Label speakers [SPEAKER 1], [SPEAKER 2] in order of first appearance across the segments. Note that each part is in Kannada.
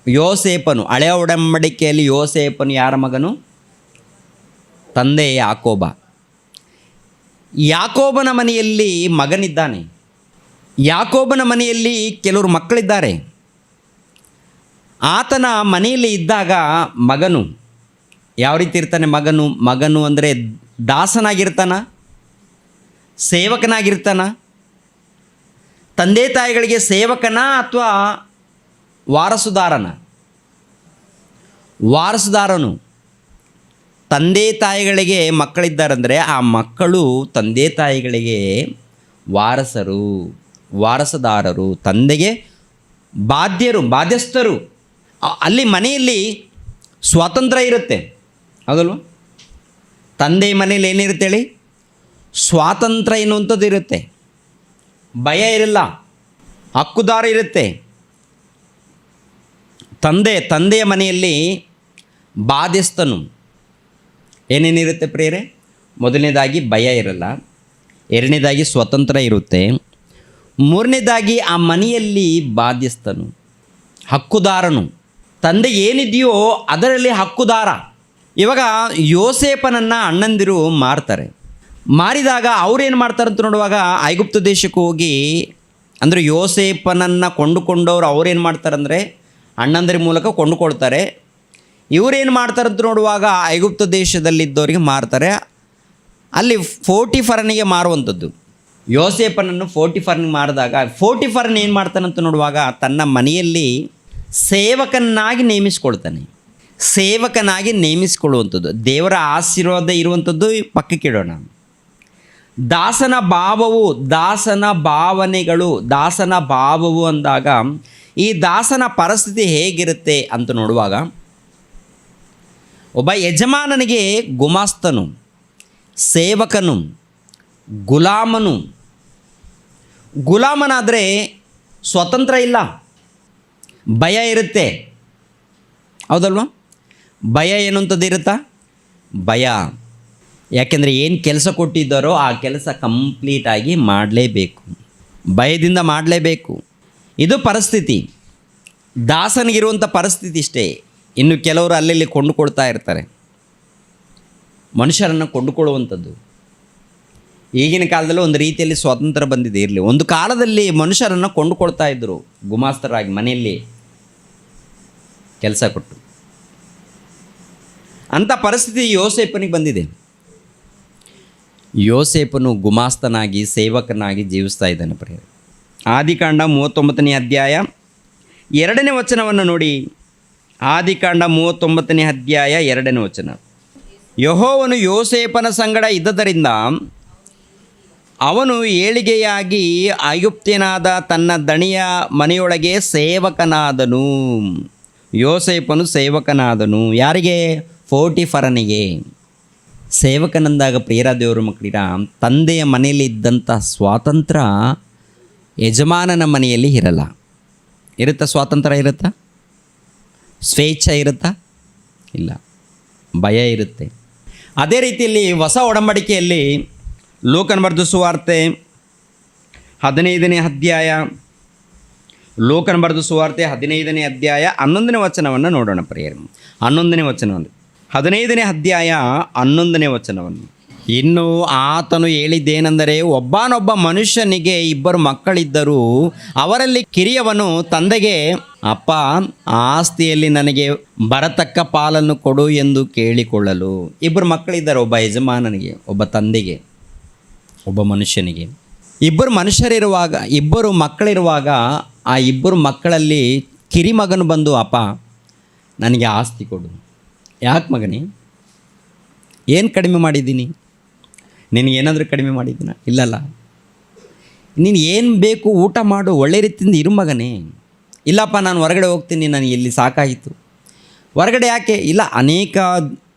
[SPEAKER 1] ಯೋಸೇಪನು, ಹಳೆಯ ಒಡಂಬಡಿಕೆಯಲ್ಲಿ ಯೋಸೇಪನು ಯಾರ ಮಗನು? ತಂದೆ ಯಾಕೋಬ. ಯಾಕೋಬನ ಮನೆಯಲ್ಲಿ ಮಗನಿದ್ದಾನೆ. ಯಾಕೋಬನ ಮನೆಯಲ್ಲಿ ಕೆಲವರು ಮಕ್ಕಳಿದ್ದಾರೆ. ಆತನ ಮನೆಯಲ್ಲಿ ಇದ್ದಾಗ ಮಗನು ಯಾವ ರೀತಿ ಇರ್ತಾನೆ? ಮಗನು ಅಂದರೆ ದಾಸನಾಗಿರ್ತಾನ, ಸೇವಕನಾಗಿರ್ತಾನ? ತಂದೆ ತಾಯಿಗಳಿಗೆ ಸೇವಕನ ಅಥವಾ ವಾರಸುದಾರನು? ತಂದೆ ತಾಯಿಗಳಿಗೆ ಮಕ್ಕಳಿದ್ದಾರಂದರೆ ಆ ಮಕ್ಕಳು ತಂದೆ ತಾಯಿಗಳಿಗೆ ವಾರಸದಾರರು, ತಂದೆಗೆ ಬಾಧ್ಯಸ್ಥರು. ಅಲ್ಲಿ ಮನೆಯಲ್ಲಿ ಸ್ವಾತಂತ್ರ್ಯ ಇರುತ್ತೆ, ಹೌದಲ್ವ? ತಂದೆ ಮನೇಲಿ ಏನಿರುತ್ತೆ ಹೇಳಿ? ಸ್ವಾತಂತ್ರ್ಯ ಎನ್ನುವಂಥದ್ದು ಇರುತ್ತೆ, ಭಯ ಇರಲ್ಲ, ಹಕ್ಕುದಾರ ಇರುತ್ತೆ. ತಂದೆಯ ಮನೆಯಲ್ಲಿ ಬಾಧ್ಯಸ್ಥನು. ಏನೇನಿರುತ್ತೆ ಪ್ರಿಯರೇ? ಮೊದಲನೇದಾಗಿ ಭಯ ಇರಲ್ಲ, ಎರಡನೇದಾಗಿ ಸ್ವತಂತ್ರ ಇರುತ್ತೆ, ಮೂರನೇದಾಗಿ ಆ ಮನೆಯಲ್ಲಿ ಬಾಧ್ಯಸ್ಥನು, ಹಕ್ಕುದಾರನು. ತಂದೆ ಏನಿದೆಯೋ ಅದರಲ್ಲಿ ಹಕ್ಕುದಾರ. ಇವಾಗ ಯೋಸೇಪನನ್ನು ಅಣ್ಣಂದಿರು ಮಾರ್ತಾರೆ. ಮಾರಿದಾಗ ಅವ್ರೇನು ಮಾಡ್ತಾರೆ ಅಂತ ನೋಡುವಾಗ ಐಗುಪ್ತ ದೇಶಕ್ಕೆ ಹೋಗಿ, ಅಂದರೆ ಯೋಸೇಪನನ್ನು ಕೊಂಡುಕೊಂಡವ್ರು ಅವ್ರೇನು ಮಾಡ್ತಾರಂದರೆ ಅಣ್ಣಂದಿರ ಮೂಲಕ ಕೊಂಡುಕೊಳ್ತಾರೆ. ಇವರೇನು ಮಾಡ್ತಾರೆ ಅಂತ ನೋಡುವಾಗ ಐಗುಪ್ತ ದೇಶದಲ್ಲಿದ್ದವರಿಗೆ ಮಾರ್ತಾರೆ. ಅಲ್ಲಿ ಫೋಟಿಫರನಿಗೆ ಮಾರುವಂಥದ್ದು. ಯೋಸೇಪನನ್ನು ಫೋಟಿಫರನಿಗೆ ಮಾರಿದಾಗ ಫೋಟಿಫರನ್ ಏನು ಮಾಡ್ತಾನಂತ ನೋಡುವಾಗ ತನ್ನ ಮನೆಯಲ್ಲಿ ಸೇವಕನಾಗಿ ನೇಮಿಸಿಕೊಳ್ಳುವಂಥದ್ದು. ದೇವರ ಆಶೀರ್ವಾದ ಇರುವಂಥದ್ದು ಪಕ್ಕಕ್ಕಿಡೋಣ. ದಾಸನ ಭಾವವು ಅಂದಾಗ ಈ ದಾಸನ ಪರಿಸ್ಥಿತಿ ಹೇಗಿರುತ್ತೆ ಅಂತ ನೋಡುವಾಗ, ಒಬ್ಬ ಯಜಮಾನನಿಗೆ ಗುಮಾಸ್ತನು, ಸೇವಕನು, ಗುಲಾಮನಾದರೆ ಸ್ವತಂತ್ರ ಇಲ್ಲ, ಭಯ ಇರುತ್ತೆ, ಹೌದಲ್ವ? ಭಯ ಏನಂಥದ್ದು ಇರುತ್ತಾ? ಭಯ. ಯಾಕೆಂದರೆ ಏನು ಕೆಲಸ ಕೊಟ್ಟಿದ್ದಾರೋ ಆ ಕೆಲಸ ಕಂಪ್ಲೀಟಾಗಿ ಮಾಡಲೇಬೇಕು, ಭಯದಿಂದ ಮಾಡಲೇಬೇಕು. ಇದು ಪರಿಸ್ಥಿತಿ, ದಾಸನಿಗಿರುವಂಥ ಪರಿಸ್ಥಿತಿ ಇಷ್ಟೇ. ಇನ್ನು ಕೆಲವರು ಅಲ್ಲಲ್ಲಿ ಕೊಂಡುಕೊಳ್ತಾ ಇರ್ತಾರೆ, ಮನುಷ್ಯರನ್ನು ಕೊಂಡುಕೊಳ್ಳುವಂಥದ್ದು. ಈಗಿನ ಕಾಲದಲ್ಲಿ ಒಂದು ರೀತಿಯಲ್ಲಿ ಸ್ವಾತಂತ್ರ್ಯ ಬಂದಿದೆ. ಇರಲಿ, ಒಂದು ಕಾಲದಲ್ಲಿ ಮನುಷ್ಯರನ್ನು ಕೊಂಡುಕೊಳ್ತಾ ಇದ್ದರು, ಗುಮಾಸ್ತರಾಗಿ ಮನೆಯಲ್ಲಿ ಕೆಲಸ ಕೊಟ್ಟು. ಅಂಥ ಪರಿಸ್ಥಿತಿ ಯೋಸೇಪನಿಗೆ ಬಂದಿದೆ. ಯೋಸೇಪನು ಗುಮಾಸ್ತನಾಗಿ, ಸೇವಕನಾಗಿ ಜೀವಿಸ್ತಾ ಇದ್ದಾನೆ. ಪ್ರಿಯರೇ, ಆದಿಕಾಂಡ 39ನೇ ಅಧ್ಯಾಯ 2ನೇ ವಚನವನ್ನು ನೋಡಿ. ಆದಿಕಾಂಡ 39ನೇ ಅಧ್ಯಾಯ 2ನೇ ವಚನ. ಯೆಹೋವನು ಯೋಸೇಪನ ಸಂಗಡ ಇದ್ದದರಿಂದ ಅವನು ಏಳಿಗೆಯಾಗಿ ಐಗುಪ್ತ್ಯನಾದ ತನ್ನ ದಣಿಯ ಮನೆಯೊಳಗೆ ಸೇವಕನಾದನು. ಯೋಸೇಪನು ಸೇವಕನಾದನು. ಯಾರಿಗೆ? ಫೋಟಿಫರನಿಗೆ. ಸೇವಕನಂದಾಗ ಪ್ರಿಯರ ದೇವರ ಮಕ್ಕಳಿರ, ತಂದೆಯ ಮನೆಯಲ್ಲಿ ಇದ್ದಂಥ ಸ್ವಾತಂತ್ರ್ಯ ಯಜಮಾನನ ಮನೆಯಲ್ಲಿ ಇರಲ್ಲ. ಇರುತ್ತಾ? ಸ್ವಾತಂತ್ರ್ಯ ಇರುತ್ತಾ? ಸ್ವೇಚ್ಛೆ ಇರುತ್ತಾ? ಇಲ್ಲ, ಭಯ ಇರುತ್ತೆ. ಅದೇ ರೀತಿಯಲ್ಲಿ ಹೊಸ ಒಡಂಬಡಿಕೆಯಲ್ಲಿ ಲೂಕನ ಬರೆದ ಸುವಾರ್ತೆ 15ನೇ ಅಧ್ಯಾಯ, ಲೂಕನ ಬರೆದ ಸುವಾರ್ತೆ 15ನೇ ಅಧ್ಯಾಯ 11ನೇ ವಚನವನ್ನು ನೋಡೋಣ ಪ್ರಿಯರೇ. 11ನೇ ವಚನವನ್ನು, 15ನೇ ಅಧ್ಯಾಯ 11ನೇ ವಚನವನ್ನು. ಇನ್ನು ಆತನು ಹೇಳಿದ್ದೇನೆಂದರೆ, ಒಬ್ಬನೊಬ್ಬ ಮನುಷ್ಯನಿಗೆ 2 ಮಕ್ಕಳಿದ್ದರು. ಅವರಲ್ಲಿ ಕಿರಿಯವನು ತಂದೆಗೆ, ಅಪ್ಪ, ಆಸ್ತಿಯಲ್ಲಿ ನನಗೆ ಬರತಕ್ಕ ಪಾಲನ್ನು ಕೊಡು ಎಂದು ಕೇಳಿಕೊಳ್ಳಲು. 2 ಮಕ್ಕಳಿದ್ದಾರೆ, ಒಬ್ಬ ಯಜಮಾನನಿಗೆ, ಒಬ್ಬ ತಂದೆಗೆ, ಒಬ್ಬ ಮನುಷ್ಯನಿಗೆ. 2 ಮಕ್ಕಳಿರುವಾಗ ಆ 2 ಮಕ್ಕಳಲ್ಲಿ ಕಿರಿಮಗನು ಬಂದು, ಅಪ್ಪ ನನಗೆ ಆಸ್ತಿ ಕೊಡು. ಯಾಕೆ ಮಗನೇ, ಏನು ಕಡಿಮೆ ಮಾಡಿದ್ದೀನಿ? ನಿನಗೇನಾದರೂ ಕಡಿಮೆ ಮಾಡಿದ್ದೀನ? ಇಲ್ಲಲ್ಲ. ನೀನು ಏನು ಬೇಕು ಊಟ ಮಾಡು, ಒಳ್ಳೆ ರೀತಿಯಿಂದ ಇರು ಮಗನೇ. ಇಲ್ಲಪ್ಪ, ನಾನು ಹೊರಗಡೆ ಹೋಗ್ತೀನಿ, ನನಗೆ ಇಲ್ಲಿ ಸಾಕಾಯಿತು. ಹೊರಗಡೆ ಯಾಕೆ? ಇಲ್ಲ, ಅನೇಕ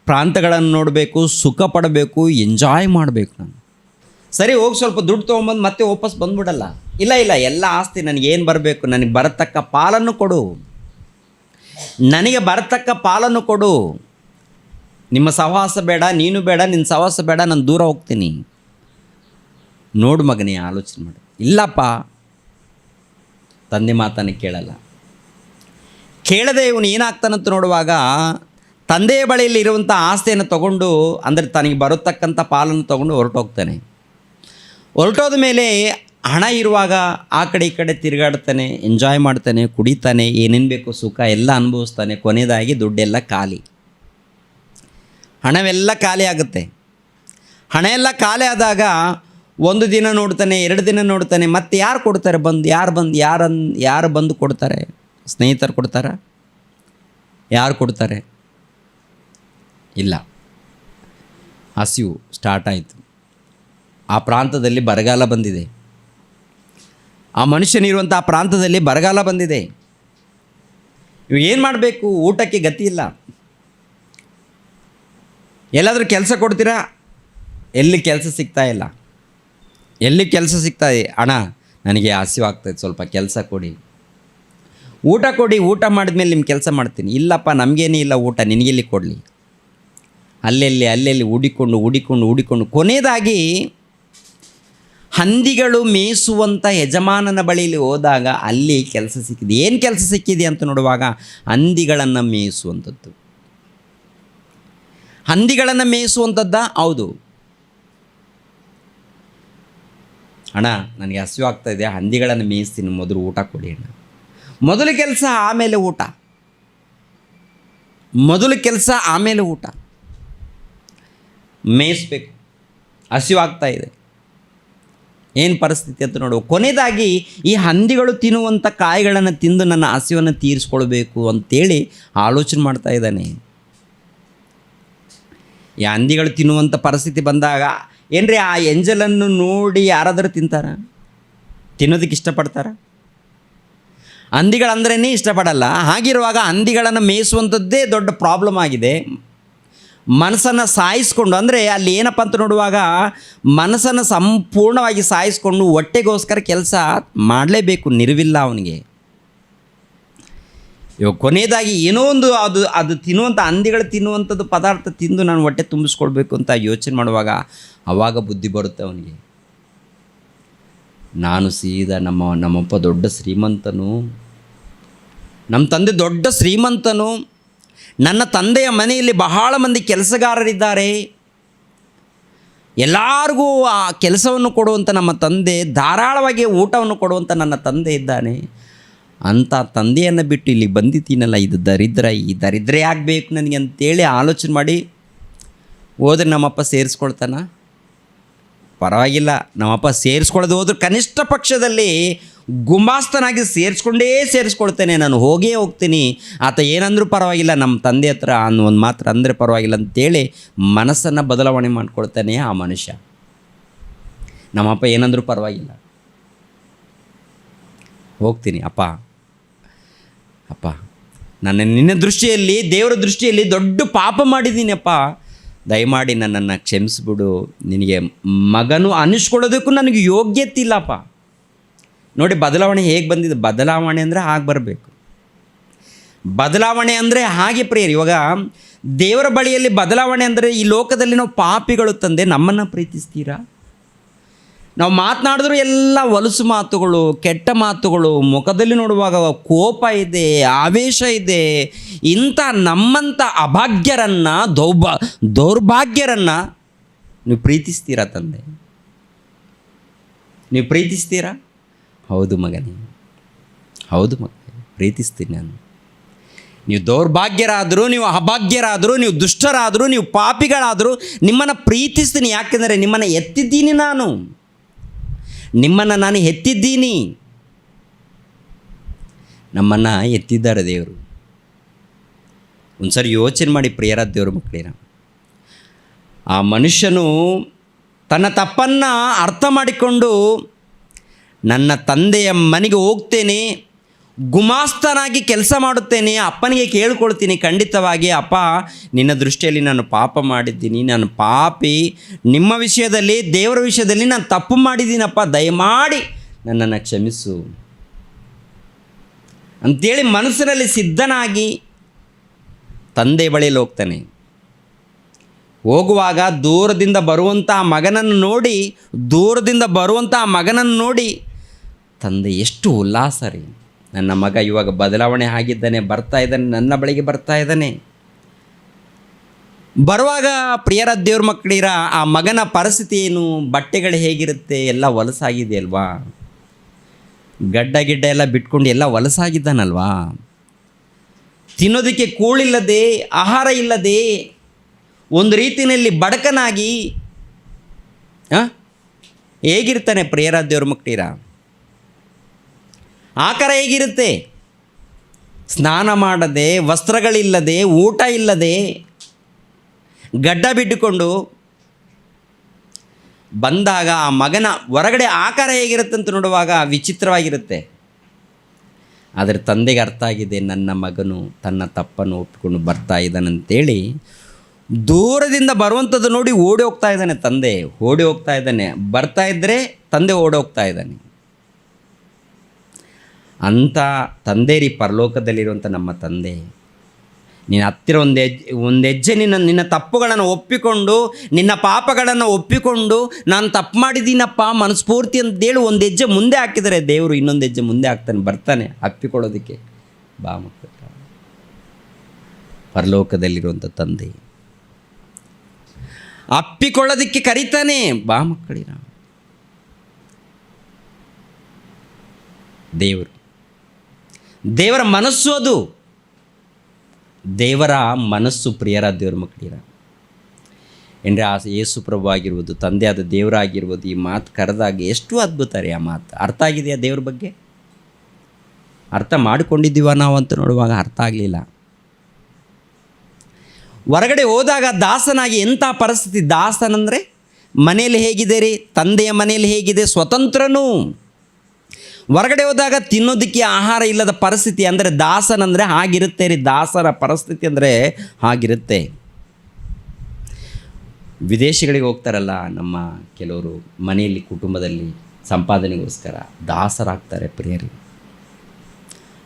[SPEAKER 1] ಪ್ರಾಂತಗಳನ್ನು ನೋಡಬೇಕು, ಸುಖ ಪಡಬೇಕು, ಎಂಜಾಯ್ ಮಾಡಬೇಕು ನಾನು. ಸರಿ, ಹೋಗಿ ಸ್ವಲ್ಪ ದುಡ್ಡು ತೊಗೊಂಬಂದು ಮತ್ತೆ ವಾಪಸ್ ಬಂದ್ಬಿಡಲ್ಲ. ಇಲ್ಲ, ಎಲ್ಲ ಆಸ್ತಿ ನನಗೇನು ಬರಬೇಕು, ನನಗೆ ಬರತಕ್ಕ ಪಾಲನ್ನು ಕೊಡು, ನನಗೆ ಬರತಕ್ಕ ಪಾಲನ್ನು ಕೊಡು. ನಿಮ್ಮ ಸಹವಾಸ ಬೇಡ, ನೀನು ಬೇಡ, ನಿನ್ನ ಸಹವಾಸ ಬೇಡ, ನಾನು ದೂರ ಹೋಗ್ತೀನಿ. ನೋಡು ಮಗನೇ, ಆಲೋಚನೆ ಮಾಡು. ಇಲ್ಲಪ್ಪ, ತಂದೆ ಮಾತನ್ನು ಕೇಳಲ್ಲ. ಕೇಳದೆ ಇವನು ಏನಾಗ್ತಾನಂತ ನೋಡುವಾಗ ತಂದೆಯ ಬಳಿಯಲ್ಲಿ ಇರುವಂಥ ಆಸ್ತಿಯನ್ನು ತಗೊಂಡು, ಅಂದರೆ ತನಗೆ ಬರತಕ್ಕಂಥ ಪಾಲನ್ನು ತಗೊಂಡು ಹೊರಟೋಗ್ತಾನೆ. ಹೊರಟೋದ ಮೇಲೆ ಹಣ ಇರುವಾಗ ಆ ಕಡೆ ಈ ಕಡೆ ತಿರುಗಾಡ್ತಾನೆ, ಎಂಜಾಯ್ ಮಾಡ್ತಾನೆ, ಕುಡಿತಾನೆ, ಏನೇನು ಬೇಕೋ ಸುಖ ಎಲ್ಲ ಅನುಭವಿಸ್ತಾನೆ. ಕೊನೆಯದಾಗಿ ದುಡ್ಡೆಲ್ಲ ಖಾಲಿ, ಹಣವೆಲ್ಲ ಖಾಲಿ ಆಗುತ್ತೆ. ಹಣ ಎಲ್ಲ ಖಾಲಿ ಆದಾಗ ಒಂದು ದಿನ ನೋಡ್ತಾನೆ, 2 ದಿನ ನೋಡ್ತಾನೆ, ಮತ್ತೆ ಯಾರು ಕೊಡ್ತಾರೆ ಬಂದು? ಯಾರು ಬಂದು ಕೊಡ್ತಾರೆ? ಸ್ನೇಹಿತರು ಕೊಡ್ತಾರಾ? ಯಾರು ಕೊಡ್ತಾರೆ? ಇಲ್ಲ. ಹಸಿವು ಸ್ಟಾರ್ಟ್ ಆಯಿತು. ಆ ಪ್ರಾಂತದಲ್ಲಿ ಬರಗಾಲ ಬಂದಿದೆ. ಆ ಮನುಷ್ಯನಿರುವಂಥ ಆ ಪ್ರಾಂತದಲ್ಲಿ ಬರಗಾಲ ಬಂದಿದೆ. ಇವು ಏನು ಮಾಡಬೇಕು? ಊಟಕ್ಕೆ ಗತಿ ಇಲ್ಲ. ಎಲ್ಲಾದರೂ ಕೆಲಸ ಕೊಡ್ತೀರಾ? ಎಲ್ಲಿ ಕೆಲಸ ಸಿಗ್ತಾ ಇಲ್ಲ. ಎಲ್ಲಿ ಕೆಲಸ ಸಿಗ್ತಾಯಿದೆ? ಅಣ್ಣ ನನಗೆ ಹಸಿವು ಆಗ್ತಾಯಿದೆ, ಸ್ವಲ್ಪ ಕೆಲಸ ಕೊಡಿ. ಊಟ ಕೊಡಿ, ಊಟ ಮಾಡಿದ್ಮೇಲೆ ನಿಮ್ಮ ಕೆಲಸ ಮಾಡ್ತೀನಿ. ಇಲ್ಲಪ್ಪ ನಮಗೇನೇ ಇಲ್ಲ ಊಟ, ನಿನಗೆಲ್ಲಿ ಕೊಡಲಿ? ಅಲ್ಲೆಲ್ಲಿ ಹೂಡಿಕೊಂಡು ಕೊನೆಯದಾಗಿ ಹಂದಿಗಳು ಮೇಯಿಸುವಂಥ ಯಜಮಾನನ ಬಳಿಯಲ್ಲಿ ಹೋದಾಗ ಅಲ್ಲಿ ಕೆಲಸ ಸಿಕ್ಕಿದೆ. ಏನು ಕೆಲಸ ಸಿಕ್ಕಿದೆ ಅಂತ ನೋಡುವಾಗ ಹಂದಿಗಳನ್ನು ಮೇಯಿಸುವಂಥದ್ದು. ಹಂದಿಗಳನ್ನು ಮೇಯಿಸುವಂಥದ್ದಾ? ಹೌದು. ಅಣ್ಣ ನನಗೆ ಹಸಿವು ಆಗ್ತಾಯಿದೆ, ಹಂದಿಗಳನ್ನು ಮೇಯಿಸ್ತೀನಿ, ಮೊದಲು ಊಟ ಕೊಡಿ ಅಣ್ಣ. ಮೊದಲು ಕೆಲಸ ಆಮೇಲೆ ಊಟ, ಮೊದಲು ಕೆಲಸ ಆಮೇಲೆ ಊಟ. ಮೇಯಿಸ್ಬೇಕು. ಹಸಿವು ಆಗ್ತಾಯಿದೆ, ಏನು ಪರಿಸ್ಥಿತಿ ಅಂತ ನೋಡುವ. ಕೊನೆಯದಾಗಿ ಈ ಹಂದಿಗಳು ತಿನ್ನುವಂಥ ಕಾಯಿಗಳನ್ನು ತಿಂದು ನನ್ನ ಹಸಿವನ್ನು ತೀರಿಸ್ಕೊಳ್ಬೇಕು ಅಂತೇಳಿ ಆಲೋಚನೆ ಮಾಡ್ತಾ ಇದ್ದಾನೆ. ಈ ಹಂದಿಗಳು ತಿನ್ನುವಂಥ ಪರಿಸ್ಥಿತಿ ಬಂದಾಗ ಏನ್ರಿ ಆ ಎಂಜಲನ್ನು ನೋಡಿ ಯಾರಾದರೂ ತಿಂತಾರ? ತಿನ್ನೋದಕ್ಕೆ ಇಷ್ಟಪಡ್ತಾರ? ಹಂದಿಗಳಂದ್ರೇ ಇಷ್ಟಪಡಲ್ಲ. ಹಾಗಿರುವಾಗ ಹಂದಿಗಳನ್ನು ಮೇಯಿಸುವಂಥದ್ದೇ ದೊಡ್ಡ ಪ್ರಾಬ್ಲಮ್ ಆಗಿದೆ. ಮನಸ್ಸನ್ನು ಸಾಯಿಸ್ಕೊಂಡು, ಅಂದರೆ ಅಲ್ಲಿ ಏನಪ್ಪ ಅಂತ ನೋಡುವಾಗ ಮನಸ್ಸನ್ನು ಸಂಪೂರ್ಣವಾಗಿ ಸಾಯಿಸ್ಕೊಂಡು ಹೊಟ್ಟೆಗೋಸ್ಕರ ಕೆಲಸ ಮಾಡಲೇಬೇಕು, ನಿರುವಿಲ್ಲ ಅವನಿಗೆ. ಇವಾಗ ಕೊನೆಯದಾಗಿ ಏನೋ ಒಂದು ಅದು ತಿನ್ನುವಂಥ ಹಂದಿಗಳು ತಿನ್ನುವಂಥದ್ದು ಪದಾರ್ಥ ತಿಂದು ನಾನು ಹೊಟ್ಟೆ ತುಂಬಿಸ್ಕೊಳ್ಬೇಕು ಅಂತ ಯೋಚನೆ ಮಾಡುವಾಗ ಆವಾಗ ಬುದ್ಧಿ ಬರುತ್ತೆ ಅವನಿಗೆ. ನಾನು ಸೀದಾ ನಮ್ಮಪ್ಪ ದೊಡ್ಡ ಶ್ರೀಮಂತನು, ನಮ್ಮ ತಂದೆ ದೊಡ್ಡ ಶ್ರೀಮಂತನು, ನನ್ನ ತಂದೆಯ ಮನೆಯಲ್ಲಿ ಬಹಳ ಮಂದಿ ಕೆಲಸಗಾರರಿದ್ದಾರೆ, ಎಲ್ಲರಿಗೂ ಆ ಕೆಲಸವನ್ನು ಕೊಡುವಂಥ ನಮ್ಮ ತಂದೆ, ಧಾರಾಳವಾಗಿ ಊಟವನ್ನು ಕೊಡುವಂಥ ನನ್ನ ತಂದೆ ಇದ್ದಾನೆ. ಅಂಥ ತಂದೆಯನ್ನು ಬಿಟ್ಟು ಇಲ್ಲಿಗೆ ಬಂದಿದ್ದೀನಲ್ಲ, ಇದು ಈ ದರಿದ್ರೆ ಆಗಬೇಕು ನನಗೆ ಅಂತೇಳಿ ಆಲೋಚನೆ ಮಾಡಿ ಹೋದ್ರೆ ನಮ್ಮಪ್ಪ ಸೇರಿಸ್ಕೊಳ್ತಾನ? ಪರವಾಗಿಲ್ಲ, ನಮ್ಮಪ್ಪ ಸೇರಿಸ್ಕೊಳ್ಳೋದು ಹೋದ್ರೆ ಕನಿಷ್ಠ ಪಕ್ಷದಲ್ಲಿ ಗುಮಾಸ್ತನಾಗಿ ಸೇರಿಸ್ಕೊಳ್ತೇನೆ, ನಾನು ಹೋಗ್ತೀನಿ. ಆತ ಏನಂದ್ರೂ ಪರವಾಗಿಲ್ಲ, ನಮ್ಮ ತಂದೆ ಹತ್ರ ಒಂದು ಮಾತ್ರ ಅಂದರೆ ಪರವಾಗಿಲ್ಲ ಅಂತೇಳಿ ಮನಸ್ಸನ್ನು ಬದಲಾವಣೆ ಮಾಡ್ಕೊಳ್ತಾನೆ ಆ ಮನುಷ್ಯ. ನಮ್ಮಪ್ಪ ಏನಂದ್ರೂ ಪರವಾಗಿಲ್ಲ, ಹೋಗ್ತೀನಿ. ಅಪ್ಪ ನನ್ನ ನಿನ್ನ ದೃಷ್ಟಿಯಲ್ಲಿ, ದೇವರ ದೃಷ್ಟಿಯಲ್ಲಿ ದೊಡ್ಡ ಪಾಪ ಮಾಡಿದ್ದೀನಪ್ಪ, ದಯಮಾಡಿ ನನ್ನನ್ನು ಕ್ಷಮಿಸ್ಬಿಡು. ನಿನಗೆ ಮಗನು ಅನ್ನಿಸ್ಕೊಳ್ಳೋದಕ್ಕೂ ನನಗೆ ಯೋಗ್ಯತೆ ಇಲ್ಲಪ್ಪ. ನೋಡಿ ಬದಲಾವಣೆ ಹೇಗೆ ಬಂದಿದೆ. ಬದಲಾವಣೆ ಅಂದರೆ ಹಾಗೆ ಬರಬೇಕು. ಬದಲಾವಣೆ ಅಂದರೆ ಹಾಗೆ ಪ್ರಿಯರು. ಇವಾಗ ದೇವರ ಬಳಿಯಲ್ಲಿ ಬದಲಾವಣೆ ಅಂದರೆ ಈ ಲೋಕದಲ್ಲಿ ನಾವು ಪಾಪಿಗಳು ತಂದೆ ನಮ್ಮನ್ನು ಪ್ರೀತಿಸ್ತೀರಾ? ನಾವು ಮಾತನಾಡಿದ್ರು ಎಲ್ಲ ಹೊಲಸು ಮಾತುಗಳು, ಕೆಟ್ಟ ಮಾತುಗಳು, ಮುಖದಲ್ಲಿ ನೋಡುವಾಗ ಕೋಪ ಇದೆ, ಆವೇಶ ಇದೆ. ಇಂಥ ನಮ್ಮಂಥ ಅಭಾಗ್ಯರನ್ನು, ದೌರ್ಭಾಗ್ಯರನ್ನು ನೀವು ಪ್ರೀತಿಸ್ತೀರಾ ತಂದೆ? ನೀವು ಪ್ರೀತಿಸ್ತೀರಾ? ಹೌದು ಮಗನೇ, ಹೌದು ಮಗನೇ, ಪ್ರೀತಿಸ್ತೀನಿ ನಾನು. ನೀವು ದೌರ್ಭಾಗ್ಯರಾದರೂ, ನೀವು ಅಭಾಗ್ಯರಾದರೂ, ನೀವು ದುಷ್ಟರಾದರೂ, ನೀವು ಪಾಪಿಗಳಾದರೂ ನಿಮ್ಮನ್ನು ಪ್ರೀತಿಸ್ತೀನಿ. ಯಾಕೆಂದರೆ ನಿಮ್ಮನ್ನು ಎತ್ತಿದ್ದೀನಿ ನಾನು, ನಿಮ್ಮನ್ನು ನಾನು ಎತ್ತಿದ್ದೀನಿ. ನಮ್ಮನ್ನು ಎತ್ತಿದ್ದಾರೆ ದೇವರು. ಒಂದು ಸರಿ ಯೋಚನೆ ಮಾಡಿ ಪ್ರಿಯರ ದೇವ್ರ ಮಕ್ಕಳಿನ, ಆ ಮನುಷ್ಯನು ತನ್ನ ತಪ್ಪನ್ನು ಅರ್ಥ ಮಾಡಿಕೊಂಡು ನನ್ನ ತಂದೆಯ ಮನೆಗೆ ಹೋಗ್ತೇನೆ, ಗುಮಾಸ್ತನಾಗಿ ಕೆಲಸ ಮಾಡುತ್ತೇನೆ, ಅಪ್ಪನಿಗೆ ಕೇಳ್ಕೊಳ್ತೀನಿ ಖಂಡಿತವಾಗಿ, ಅಪ್ಪ ನಿನ್ನ ದೃಷ್ಟಿಯಲ್ಲಿ ನಾನು ಪಾಪ ಮಾಡಿದ್ದೀನಿ, ನಾನು ಪಾಪಿ, ನಿಮ್ಮ ವಿಷಯದಲ್ಲಿ ದೇವರ ವಿಷಯದಲ್ಲಿ ನಾನು ತಪ್ಪು ಮಾಡಿದ್ದೀನಪ್ಪ, ದಯಮಾಡಿ ನನ್ನನ್ನು ಕ್ಷಮಿಸು ಅಂಥೇಳಿ ಮನಸ್ಸಿನಲ್ಲಿ ಸಿದ್ಧನಾಗಿ ತಂದೆ ಬಳಿಯಲ್ಲಿ ಹೋಗ್ತಾನೆ. ಹೋಗುವಾಗ ದೂರದಿಂದ ಬರುವಂಥ ಮಗನನ್ನು ನೋಡಿ ತಂದೆ ಎಷ್ಟು ಉಲ್ಲಾಸ ರೀ, ನನ್ನ ಮಗ ಇವಾಗ ಬದಲಾವಣೆ ಆಗಿದ್ದಾನೆ, ಬರ್ತಾ ಇದ್ದಾನೆ, ನನ್ನ ಬಳಿಗೆ ಬರ್ತಾ ಇದ್ದಾನೆ. ಬರುವಾಗ ಪ್ರಿಯರ ದೇವ್ರ ಮಕ್ಕಳಿರ ಆ ಮಗನ ಪರಿಸ್ಥಿತಿ ಏನು, ಬಟ್ಟೆಗಳು ಹೇಗಿರುತ್ತೆ, ಎಲ್ಲ ಹೊಲಸಾಗಿದೆ ಅಲ್ವಾ, ಗಡ್ಡ ಗಿಡ್ಡ ಎಲ್ಲ ಬಿಟ್ಕೊಂಡು ಎಲ್ಲ ಹೊಲಸಾಗಿದ್ದಾನಲ್ವಾ, ತಿನ್ನೋದಕ್ಕೆ ಕೂಳಿಲ್ಲದೆ, ಆಹಾರ ಇಲ್ಲದೆ, ಒಂದು ರೀತಿಯಲ್ಲಿ ಬಡಕನಾಗಿ ಹೇಗಿರ್ತಾನೆ ಪ್ರಿಯರ ದೇವ್ರ ಮಕ್ಕಳಿರ? ಆಕಾರ ಹೇಗಿರುತ್ತೆ? ಸ್ನಾನ ಮಾಡದೆ, ವಸ್ತ್ರಗಳಿಲ್ಲದೆ, ಊಟ ಇಲ್ಲದೆ, ಗಡ್ಡ ಬಿಟ್ಟುಕೊಂಡು ಬಂದಾಗ ಆ ಮಗನ ಹೊರಗಡೆ ಆಕಾರ ಹೇಗಿರುತ್ತೆ ಅಂತ ನೋಡುವಾಗ ವಿಚಿತ್ರವಾಗಿರುತ್ತೆ. ಆದರೆ ತಂದೆಗೆ ಅರ್ಥ ಆಗಿದೆ, ನನ್ನ ಮಗನು ತನ್ನ ತಪ್ಪನ್ನು ಒಪ್ಪಿಕೊಂಡು ಬರ್ತಾ ಇದ್ದಾನಂತೇಳಿ ದೂರದಿಂದ ಬರುವಂಥದ್ದು ನೋಡಿ ಓಡಿ ಹೋಗ್ತಾ ಇದ್ದಾನೆ. ತಂದೆ ಓಡಿ ಹೋಗ್ತಾ ಇದ್ದಾನೆ, ಬರ್ತಾ ಇದ್ದರೆ ತಂದೆ ಓಡಿ ಹೋಗ್ತಾ ಇದ್ದಾನೆ. ಅಂಥ ತಂದೆ ರೀ ಪರಲೋಕದಲ್ಲಿರುವಂಥ ನಮ್ಮ ತಂದೆ. ನೀನು ಹತ್ತಿರ ಒಂದು ಹೆಜ್ಜೆ ನಿನ್ನ ತಪ್ಪುಗಳನ್ನು ಒಪ್ಪಿಕೊಂಡು, ನಿನ್ನ ಪಾಪಗಳನ್ನು ಒಪ್ಪಿಕೊಂಡು, ನಾನು ತಪ್ಪು ಮಾಡಿದ್ದೀನಪ್ಪ ಮನಸ್ಫೂರ್ತಿ ಅಂತೇಳಿ ಒಂದು ಹೆಜ್ಜೆ ಮುಂದೆ ಹಾಕಿದರೆ ದೇವರು ಇನ್ನೊಂದು ಹೆಜ್ಜೆ ಮುಂದೆ ಹಾಕ್ತಾನೆ, ಬರ್ತಾನೆ ಅಪ್ಪಿಕೊಳ್ಳೋದಕ್ಕೆ. ಬಾ ಮಕ್ಕಳ, ಪರಲೋಕದಲ್ಲಿರುವಂಥ ತಂದೆ ಅಪ್ಪಿಕೊಳ್ಳೋದಕ್ಕೆ ಕರೀತಾನೆ. ಬಾ ಮಕ್ಕಳಿರ, ದೇವರ ಮನಸ್ಸು ಅದು, ದೇವರ ಮನಸ್ಸು ಪ್ರಿಯರ ದೇವ್ರ ಮಕ್ಕಳಿರ. ಏನ್ರಿ ಆ ಯೇಸು ಪ್ರಭು ಆಗಿರ್ಬೋದು, ತಂದೆ ಆದ ದೇವರಾಗಿರ್ಬೋದು, ಈ ಮಾತು ಕರೆದಾಗ ಎಷ್ಟು ಅದ್ಭುತ ರೀ. ಆ ಮಾತು ಅರ್ಥ ಆಗಿದೆಯಾ? ದೇವ್ರ ಬಗ್ಗೆ ಅರ್ಥ ಮಾಡಿಕೊಂಡಿದ್ದೀವ ನಾವು ಅಂತ ನೋಡುವಾಗ ಅರ್ಥ ಆಗಲಿಲ್ಲ. ಹೊರಗಡೆ ಹೋದಾಗ ದಾಸನಾಗಿ ಎಂಥ ಪರಿಸ್ಥಿತಿ. ದಾಸನಂದರೆ ಮನೆಯಲ್ಲಿ ಹೇಗಿದೆ ರೀ, ತಂದೆಯ ಮನೆಯಲ್ಲಿ ಹೇಗಿದೆ, ಸ್ವತಂತ್ರನು. ಹೊರಗಡೆ ಹೋದಾಗ ತಿನ್ನೋದಕ್ಕೆ ಆಹಾರ ಇಲ್ಲದ ಪರಿಸ್ಥಿತಿ. ಅಂದರೆ ದಾಸನಂದರೆ ಹಾಗಿರುತ್ತೆ ರೀ, ದಾಸರ ಪರಿಸ್ಥಿತಿ ಅಂದರೆ ಹಾಗಿರುತ್ತೆ. ವಿದೇಶಗಳಿಗೆ ಹೋಗ್ತಾರಲ್ಲ ನಮ್ಮ ಕೆಲವರು, ಮನೆಯಲ್ಲಿ ಕುಟುಂಬದಲ್ಲಿ ಸಂಪಾದನೆಗೋಸ್ಕರ ದಾಸರಾಗ್ತಾರೆ ಪ್ರಿಯರಿ.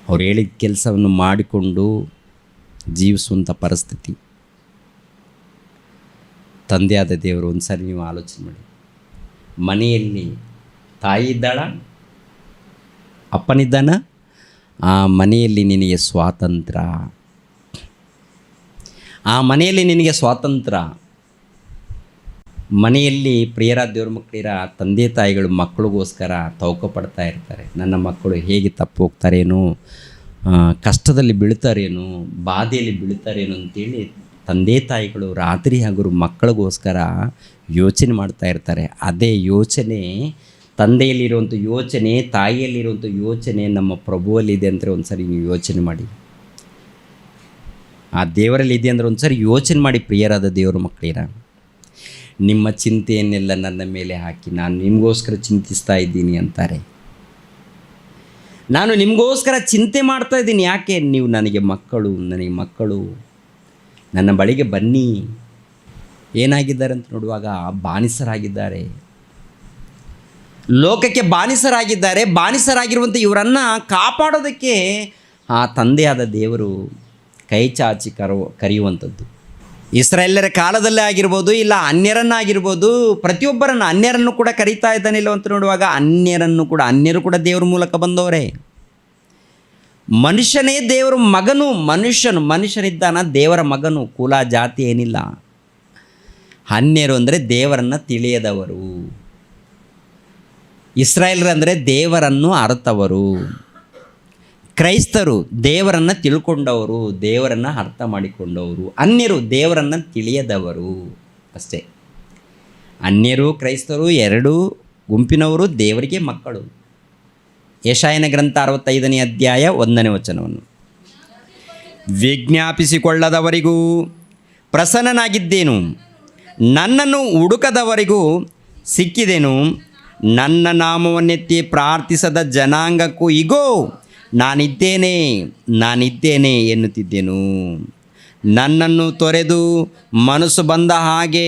[SPEAKER 1] ಅವ್ರು ಹೇಳಿದ ಕೆಲಸವನ್ನು ಮಾಡಿಕೊಂಡು ಜೀವಿಸುವಂಥ ಪರಿಸ್ಥಿತಿ. ತಂದೆಯಾದ ದೇವರು ಒಂದು ಸಾರಿ ನೀವು ಆಲೋಚನೆ ಮಾಡಿ. ಮನೆಯಲ್ಲಿ ತಾಯಿ ಇದ್ದಾಳ, ಅಪ್ಪನಿದ್ದಾನ, ಆ ಮನೆಯಲ್ಲಿ ನಿನಗೆ ಸ್ವಾತಂತ್ರ್ಯ, ಆ ಮನೆಯಲ್ಲಿ ನಿನಗೆ ಸ್ವಾತಂತ್ರ್ಯ. ಮನೆಯಲ್ಲಿ ಪ್ರಿಯರ ದೇವ್ರ ಮಕ್ಕಳಿರ ತಂದೆ ತಾಯಿಗಳು ಮಕ್ಕಳಿಗೋಸ್ಕರ ತವಕ ಪಡ್ತಾ ಇರ್ತಾರೆ. ನನ್ನ ಮಕ್ಕಳು ಹೇಗೆ ತಪ್ಪು ಹೋಗ್ತಾರೇನೋ, ಕಷ್ಟದಲ್ಲಿ ಬೀಳ್ತಾರೇನೋ, ಬಾಧೆಯಲ್ಲಿ ಬೀಳ್ತಾರೇನೋ ಅಂತೇಳಿ ತಂದೆ ತಾಯಿಗಳು ರಾತ್ರಿ ಹಗಲು ಮಕ್ಕಳಿಗೋಸ್ಕರ ಯೋಚನೆ ಮಾಡ್ತಾ ಇರ್ತಾರೆ. ಅದೇ ಯೋಚನೆ ತಂದೆಯಲ್ಲಿರುವಂಥ ಯೋಚನೆ, ತಾಯಿಯಲ್ಲಿರುವಂಥ ಯೋಚನೆ ನಮ್ಮ ಪ್ರಭುವಲ್ಲಿದೆ ಅಂದರೆ ಒಂದು ಸರಿ ನೀವು ಯೋಚನೆ ಮಾಡಿ. ಆ ದೇವರಲ್ಲಿ ಇದೆ ಅಂದರೆ ಒಂದು ಸರಿ ಯೋಚನೆ ಮಾಡಿ ಪ್ರಿಯರಾದ ದೇವರ ಮಕ್ಕಳಿರ. ನಿಮ್ಮ ಚಿಂತೆಯನ್ನೆಲ್ಲ ನನ್ನ ಮೇಲೆ ಹಾಕಿ ನಾನು ನಿಮಗೋಸ್ಕರ ಚಿಂತಿಸ್ತಾ ಇದ್ದೀನಿ ಅಂತಾರೆ. ನಾನು ನಿಮಗೋಸ್ಕರ ಚಿಂತೆ ಮಾಡ್ತಾ ಇದ್ದೀನಿ. ಯಾಕೆ? ನೀವು ನನಗೆ ಮಕ್ಕಳು ನನ್ನ ಬಳಿಗೆ ಬನ್ನಿ. ಏನಾಗಿದ್ದಾರೆ ಅಂತ ನೋಡುವಾಗ ಬಾನಿಸರಾಗಿದ್ದಾರೆ, ಲೋಕಕ್ಕೆ ಬಾನಿಸರಾಗಿದ್ದಾರೆ. ಬಾನಿಸರಾಗಿರುವಂಥ ಇವರನ್ನು ಕಾಪಾಡೋದಕ್ಕೆ ಆ ತಂದೆಯಾದ ದೇವರು ಕೈ ಚಾಚಿ ಕರೆಯುವಂಥದ್ದು. ಇಸ್ರಾಯೇಲರ ಕಾಲದಲ್ಲೇ ಆಗಿರ್ಬೋದು, ಇಲ್ಲ ಅನ್ಯರನ್ನಾಗಿರ್ಬೋದು, ಪ್ರತಿಯೊಬ್ಬರನ್ನು ಅನ್ಯರನ್ನು ಕೂಡ ಕರೀತಾ ಇದ್ದಾನಿಲ್ಲ ಅಂತ ನೋಡುವಾಗ ಅನ್ಯರು ಕೂಡ ದೇವರ ಮೂಲಕ ಬಂದವರೇ. ಮನುಷ್ಯನೇ ದೇವರ ಮಗನು, ಮನುಷ್ಯನಿದ್ದಾನ ದೇವರ ಮಗನು. ಕುಲ ಜಾತಿ ಏನಿಲ್ಲ. ಅನ್ಯರು ಅಂದರೆ ದೇವರನ್ನು ತಿಳಿಯದವರು, ಇಸ್ರಾಯೇಲರು ಅಂದರೆ ದೇವರನ್ನು ಅರ್ಥವರು, ಕ್ರೈಸ್ತರು ದೇವರನ್ನು ತಿಳ್ಕೊಂಡವರು, ದೇವರನ್ನು ಅರ್ಥ ಮಾಡಿಕೊಂಡವರು. ಅನ್ಯರು ದೇವರನ್ನು ತಿಳಿಯದವರು ಅಷ್ಟೇ. ಅನ್ಯರು ಕ್ರೈಸ್ತರು ಎರಡೂ ಗುಂಪಿನವರು ದೇವರಿಗೆ ಮಕ್ಕಳು. ಯೆಶಾಯನ ಗ್ರಂಥ 65ನೇ ಅಧ್ಯಾಯ 1ನೇ ವಚನವನ್ನು, ವಿಜ್ಞಾಪಿಸಿಕೊಳ್ಳದವರಿಗೂ ಪ್ರಸನ್ನನಾಗಿದ್ದೇನು, ನನ್ನನ್ನು ಹುಡುಕದವರಿಗೂ ಸಿಕ್ಕಿದೆನು, ನನ್ನ ನಾಮವನ್ನೆತ್ತಿ ಪ್ರಾರ್ಥಿಸದ ಜನಾಂಗಕ್ಕೂ ಇಗೋ ನಾನಿದ್ದೇನೆ ಎನ್ನುತ್ತಿದ್ದೆನು. ನನ್ನನ್ನು ತೊರೆದು ಮನಸ್ಸು ಬಂದ ಹಾಗೆ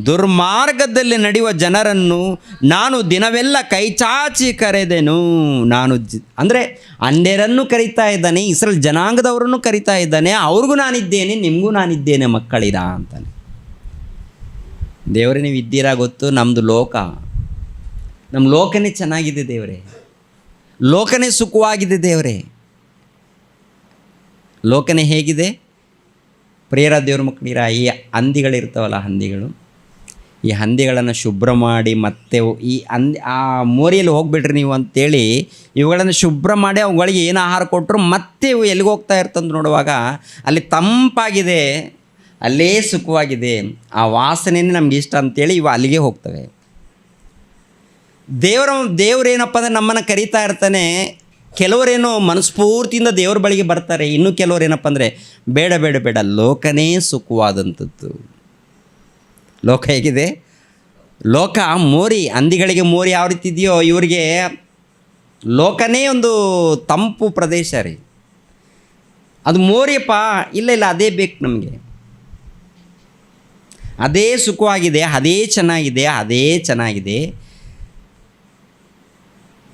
[SPEAKER 1] ದುರ್ಮಾರ್ಗದಲ್ಲಿ ನಡೆಯುವ ಜನರನ್ನು ನಾನು ದಿನವೆಲ್ಲ ಕೈಚಾಚಿ ಕರೆದೆನು. ಅಂದರೆ ಅನ್ಯರನ್ನು ಕರೀತಾ ಇದ್ದಾನೆ, ಇಸ್ರೇಲ್ ಜನಾಂಗದವರನ್ನು ಕರೀತಾ ಇದ್ದಾನೆ. ಅವ್ರಿಗೂ ನಾನಿದ್ದೇನೆ, ನಿಮಗೂ ನಾನಿದ್ದೇನೆ ಮಕ್ಕಳಿರ ಅಂತಾನೆ. ದೇವರೇ ನೀವು ಇದ್ದೀರಾ ಗೊತ್ತು, ನಮ್ಮ ಲೋಕನೇ ಚೆನ್ನಾಗಿದೆ ದೇವರೇ. ಲೋಕನೇ ಸುಖವಾಗಿದೆ ದೇವರೇ. ಲೋಕನೇ ಹೇಗಿದೆ? ಪ್ರಿಯರ ದೇವ್ರ ಮಕ್ಕಳಿರ, ಈ ಹಂದಿಗಳಿರ್ತಾವಲ್ಲ, ಈ ಹಂದಿಗಳನ್ನು ಶುಭ್ರ ಮಾಡಿ ಮತ್ತೆ ಆ ಮೋರಿಯಲ್ಲಿ ಹೋಗ್ಬಿಡ್ರಿ ನೀವು ಅಂತೇಳಿ ಇವುಗಳನ್ನು ಶುಭ್ರ ಮಾಡಿ ಅವುಗಳಿಗೆ ಏನು ಆಹಾರ ಕೊಟ್ಟರು ಮತ್ತೆ ಇವು ಎಲ್ಲಿಗೆ ಹೋಗ್ತಾ ಇರ್ತಂದು ನೋಡುವಾಗ ಅಲ್ಲಿ ತಂಪಾಗಿದೆ, ಅಲ್ಲೇ ಸುಖವಾಗಿದೆ, ಆ ವಾಸನೆಯೇ ನಮ್ಗೆ ಇಷ್ಟ ಅಂತೇಳಿ ಇವು ಅಲ್ಲಿಗೆ ಹೋಗ್ತವೆ. ದೇವರೇನಪ್ಪ ಅಂದರೆ ನಮ್ಮನ್ನು ಕರೀತಾ ಇರ್ತಾನೆ. ಕೆಲವರೇನೋ ಮನಸ್ಫೂರ್ತಿಯಿಂದ ದೇವ್ರ ಬಳಿಗೆ ಬರ್ತಾರೆ, ಇನ್ನು ಕೆಲವರೇನಪ್ಪ ಅಂದರೆ ಬೇಡ ಬೇಡ ಬೇಡ, ಲೋಕನೇ ಸುಖವಾದಂಥದ್ದು. ಲೋಕ ಹೇಗಿದೆ? ಲೋಕ ಮೋರಿ, ಹಂದಿಗಳಿಗೆ ಮೋರಿ ಯಾವ ರೀತಿ ಇದೆಯೋ ಇವರಿಗೆ ಲೋಕನೇ ಒಂದು ತಂಪು ಪ್ರದೇಶ ರೀ. ಅದು ಮೋರಿಯಪ್ಪ, ಇಲ್ಲ ಅದೇ ಬೇಕು ನಮಗೆ, ಅದೇ ಸುಖವಾಗಿದೆ, ಅದೇ ಚೆನ್ನಾಗಿದೆ.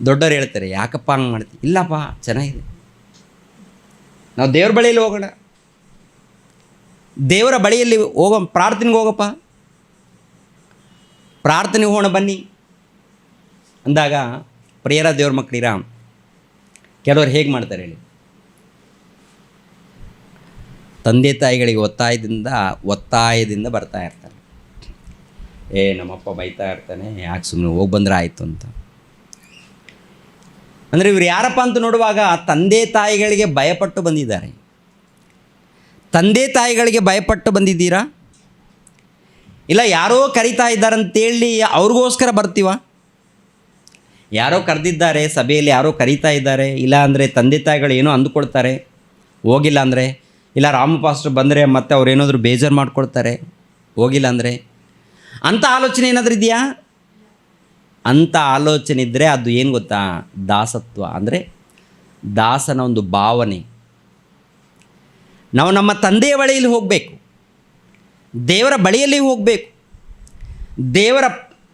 [SPEAKER 1] ದೊಡ್ಡವರು ಹೇಳ್ತಾರೆ, ಯಾಕಪ್ಪ ಹಂಗೆ ಮಾಡ್ತೀವಿ? ಇಲ್ಲಪ್ಪ ಚೆನ್ನಾಗಿದೆ, ನಾವು ದೇವ್ರ ಬಳಿಯಲ್ಲಿ ಹೋಗೋಣ, ದೇವರ ಬಳಿಯಲ್ಲಿ ಪ್ರಾರ್ಥನೆಗೆ ಹೋಗಪ್ಪ, ಪ್ರಾರ್ಥನೆಗೆ ಹೋಗೋಣ ಬನ್ನಿ ಅಂದಾಗ, ಪ್ರಿಯರ ದೇವ್ರ ಮಕ್ಕಳಿರ, ಕೆಲವರು ಹೇಗೆ ಮಾಡ್ತಾರೆ ಹೇಳಿ? ತಂದೆ ತಾಯಿಗಳಿಗೆ ಒತ್ತಾಯದಿಂದ ಬರ್ತಾ ಇರ್ತಾರೆ. ನಮ್ಮಪ್ಪ ಬೈತಾ ಇರ್ತಾನೆ, ಯಾಕೆ ಸುಮ್ಮನೆ ಹೋಗಿ ಬಂದರೆ ಆಯಿತು ಅಂತ. ಅಂದರೆ ಇವ್ರು ಯಾರಪ್ಪ ಅಂತ ನೋಡುವಾಗ ತಂದೆ ತಾಯಿಗಳಿಗೆ ಭಯಪಟ್ಟು ಬಂದಿದ್ದಾರೆ. ತಂದೆ ತಾಯಿಗಳಿಗೆ ಭಯಪಟ್ಟು ಬಂದಿದ್ದೀರಾ? ಇಲ್ಲ ಯಾರೋ ಕರೀತಾ ಇದ್ದಾರಂತೇಳಿ ಅವ್ರಿಗೋಸ್ಕರ ಬರ್ತೀವ? ಯಾರೋ ಕರೆದಿದ್ದಾರೆ ಸಭೆಯಲ್ಲಿ, ಯಾರೋ ಕರೀತಾ ಇದ್ದಾರೆ, ಇಲ್ಲ ಅಂದರೆ ತಂದೆ ತಾಯಿಗಳು ಏನೋ ಅಂದುಕೊಳ್ತಾರೆ, ಹೋಗಿಲ್ಲ ಅಂದರೆ, ಇಲ್ಲ ರಾಮ ಪಾಸ್ಟರ್ ಬಂದರೆ ಮತ್ತೆ ಅವ್ರು ಏನಾದರೂ ಬೇಜಾರು ಮಾಡ್ಕೊಳ್ತಾರೆ ಹೋಗಿಲ್ಲ ಅಂದರೆ, ಅಂಥ ಆಲೋಚನೆ ಏನಾದರೂ ಇದೆಯಾ? ಅಂಥ ಆಲೋಚನೆ ಇದ್ದರೆ ಅದು ಏನು ಗೊತ್ತಾ? ದಾಸತ್ವ, ಅಂದರೆ ದಾಸನ ಒಂದು ಭಾವನೆ. ನಾವು ನಮ್ಮ ತಂದೆಯ ಬಳಿಯಲ್ಲಿ ಹೋಗಬೇಕು, ದೇವರ ಬಳಿಯಲ್ಲಿ ಹೋಗಬೇಕು, ದೇವರ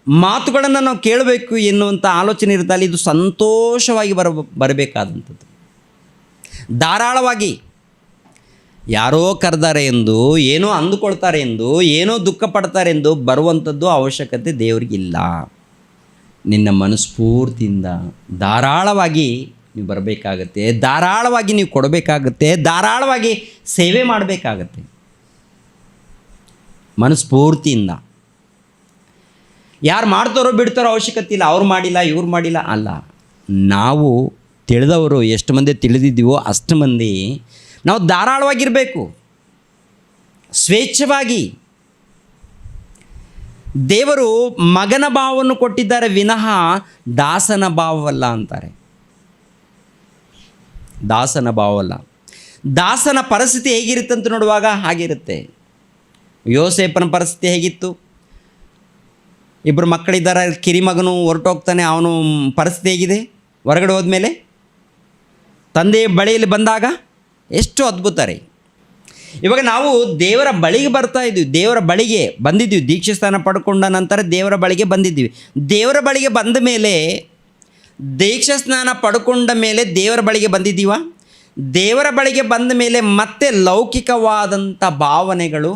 [SPEAKER 1] ಮಾತುಗಳನ್ನು ನಾವು ಕೇಳಬೇಕು ಎನ್ನುವಂಥ ಆಲೋಚನೆ ಇರುತ್ತಲ್ಲ, ಇದು ಸಂತೋಷವಾಗಿ ಬರಬೇಕಾದಂಥದ್ದು. ಧಾರಾಳವಾಗಿ ಯಾರೋ ಕರೆದಾರೆ ಎಂದು, ಏನೋ ಅಂದುಕೊಳ್ತಾರೆ ಎಂದು, ಏನೋ ದುಃಖ ಪಡ್ತಾರೆ ಎಂದು ಬರುವಂಥದ್ದು ಅವಶ್ಯಕತೆ ದೇವರಿಗಿಲ್ಲ. ನಿನ್ನ ಮನಸ್ಫೂರ್ತಿಯಿಂದ ಧಾರಾಳವಾಗಿ ನೀವು ಬರಬೇಕಾಗತ್ತೆ, ಧಾರಾಳವಾಗಿ ನೀವು ಕೊಡಬೇಕಾಗತ್ತೆ, ಧಾರಾಳವಾಗಿ ಸೇವೆ ಮಾಡಬೇಕಾಗತ್ತೆ. ಮನಸ್ಫೂರ್ತಿಯಿಂದ ಯಾರು ಮಾಡ್ತಾರೋ ಬಿಡ್ತಾರೋ ಅವಶ್ಯಕತೆ ಇಲ್ಲ, ಅವ್ರು ಮಾಡಿಲ್ಲ ಇವ್ರು ಮಾಡಿಲ್ಲ ಅಲ್ಲ. ನಾವು ತಿಳಿದವರು ಎಷ್ಟು ಮಂದಿ ತಿಳಿದಿದ್ದೀವೋ ಅಷ್ಟು ಮಂದಿ ನಾವು ಧಾರಾಳವಾಗಿರಬೇಕು, ಸ್ವೇಚ್ಛವಾಗಿ. ದೇವರು ಮಗನ ಭಾವವನ್ನು ಕೊಟ್ಟಿದ್ದಾರೆ ವಿನಃ ದಾಸನ ಭಾವವಲ್ಲ ಅಂತಾರೆ. ದಾಸನ ಭಾವವಲ್ಲ. ದಾಸನ ಪರಿಸ್ಥಿತಿ ಹೇಗಿರುತ್ತೆ ಅಂತ ನೋಡುವಾಗ ಹಾಗಿರುತ್ತೆ. ಯೋಸೇಫನ ಪರಿಸ್ಥಿತಿ ಹೇಗಿತ್ತು? ಇಬ್ಬರು ಮಕ್ಕಳಿದ್ದಾರೆ, ಕಿರಿಮಗನು ಹೊರಟೋಗ್ತಾನೆ, ಅವನು ಪರಿಸ್ಥಿತಿ ಹೇಗಿದೆ? ಹೊರಗಡೆ ಹೋದ್ಮೇಲೆ ತಂದೆಯ ಬಳಿಯಲ್ಲಿ ಬಂದಾಗ ಎಷ್ಟು ಅದ್ಭುತ ರೀ. ಇವಾಗ ನಾವು ದೇವರ ಬಳಿಗೆ ಬರ್ತಾ ಇದ್ದೀವಿ, ದೇವರ ಬಳಿಗೆ ಬಂದಿದ್ದೀವಿ, ದೀಕ್ಷೆ ಸ್ಥಾನ ಪಡ್ಕೊಂಡ ನಂತರ ದೇವರ ಬಳಿಗೆ ಬಂದಿದ್ದೀವಿ. ದೇವರ ಬಳಿಗೆ ಬಂದ ಮೇಲೆ, ದೀಕ್ಷಾ ಸ್ನಾನ ಪಡ್ಕೊಂಡ ಮೇಲೆ ದೇವರ ಬಳಿಗೆ ಬಂದಿದ್ದೀವ? ದೇವರ ಬಳಿಗೆ ಬಂದ ಮೇಲೆ ಮತ್ತೆ ಲೌಕಿಕವಾದಂಥ ಭಾವನೆಗಳು,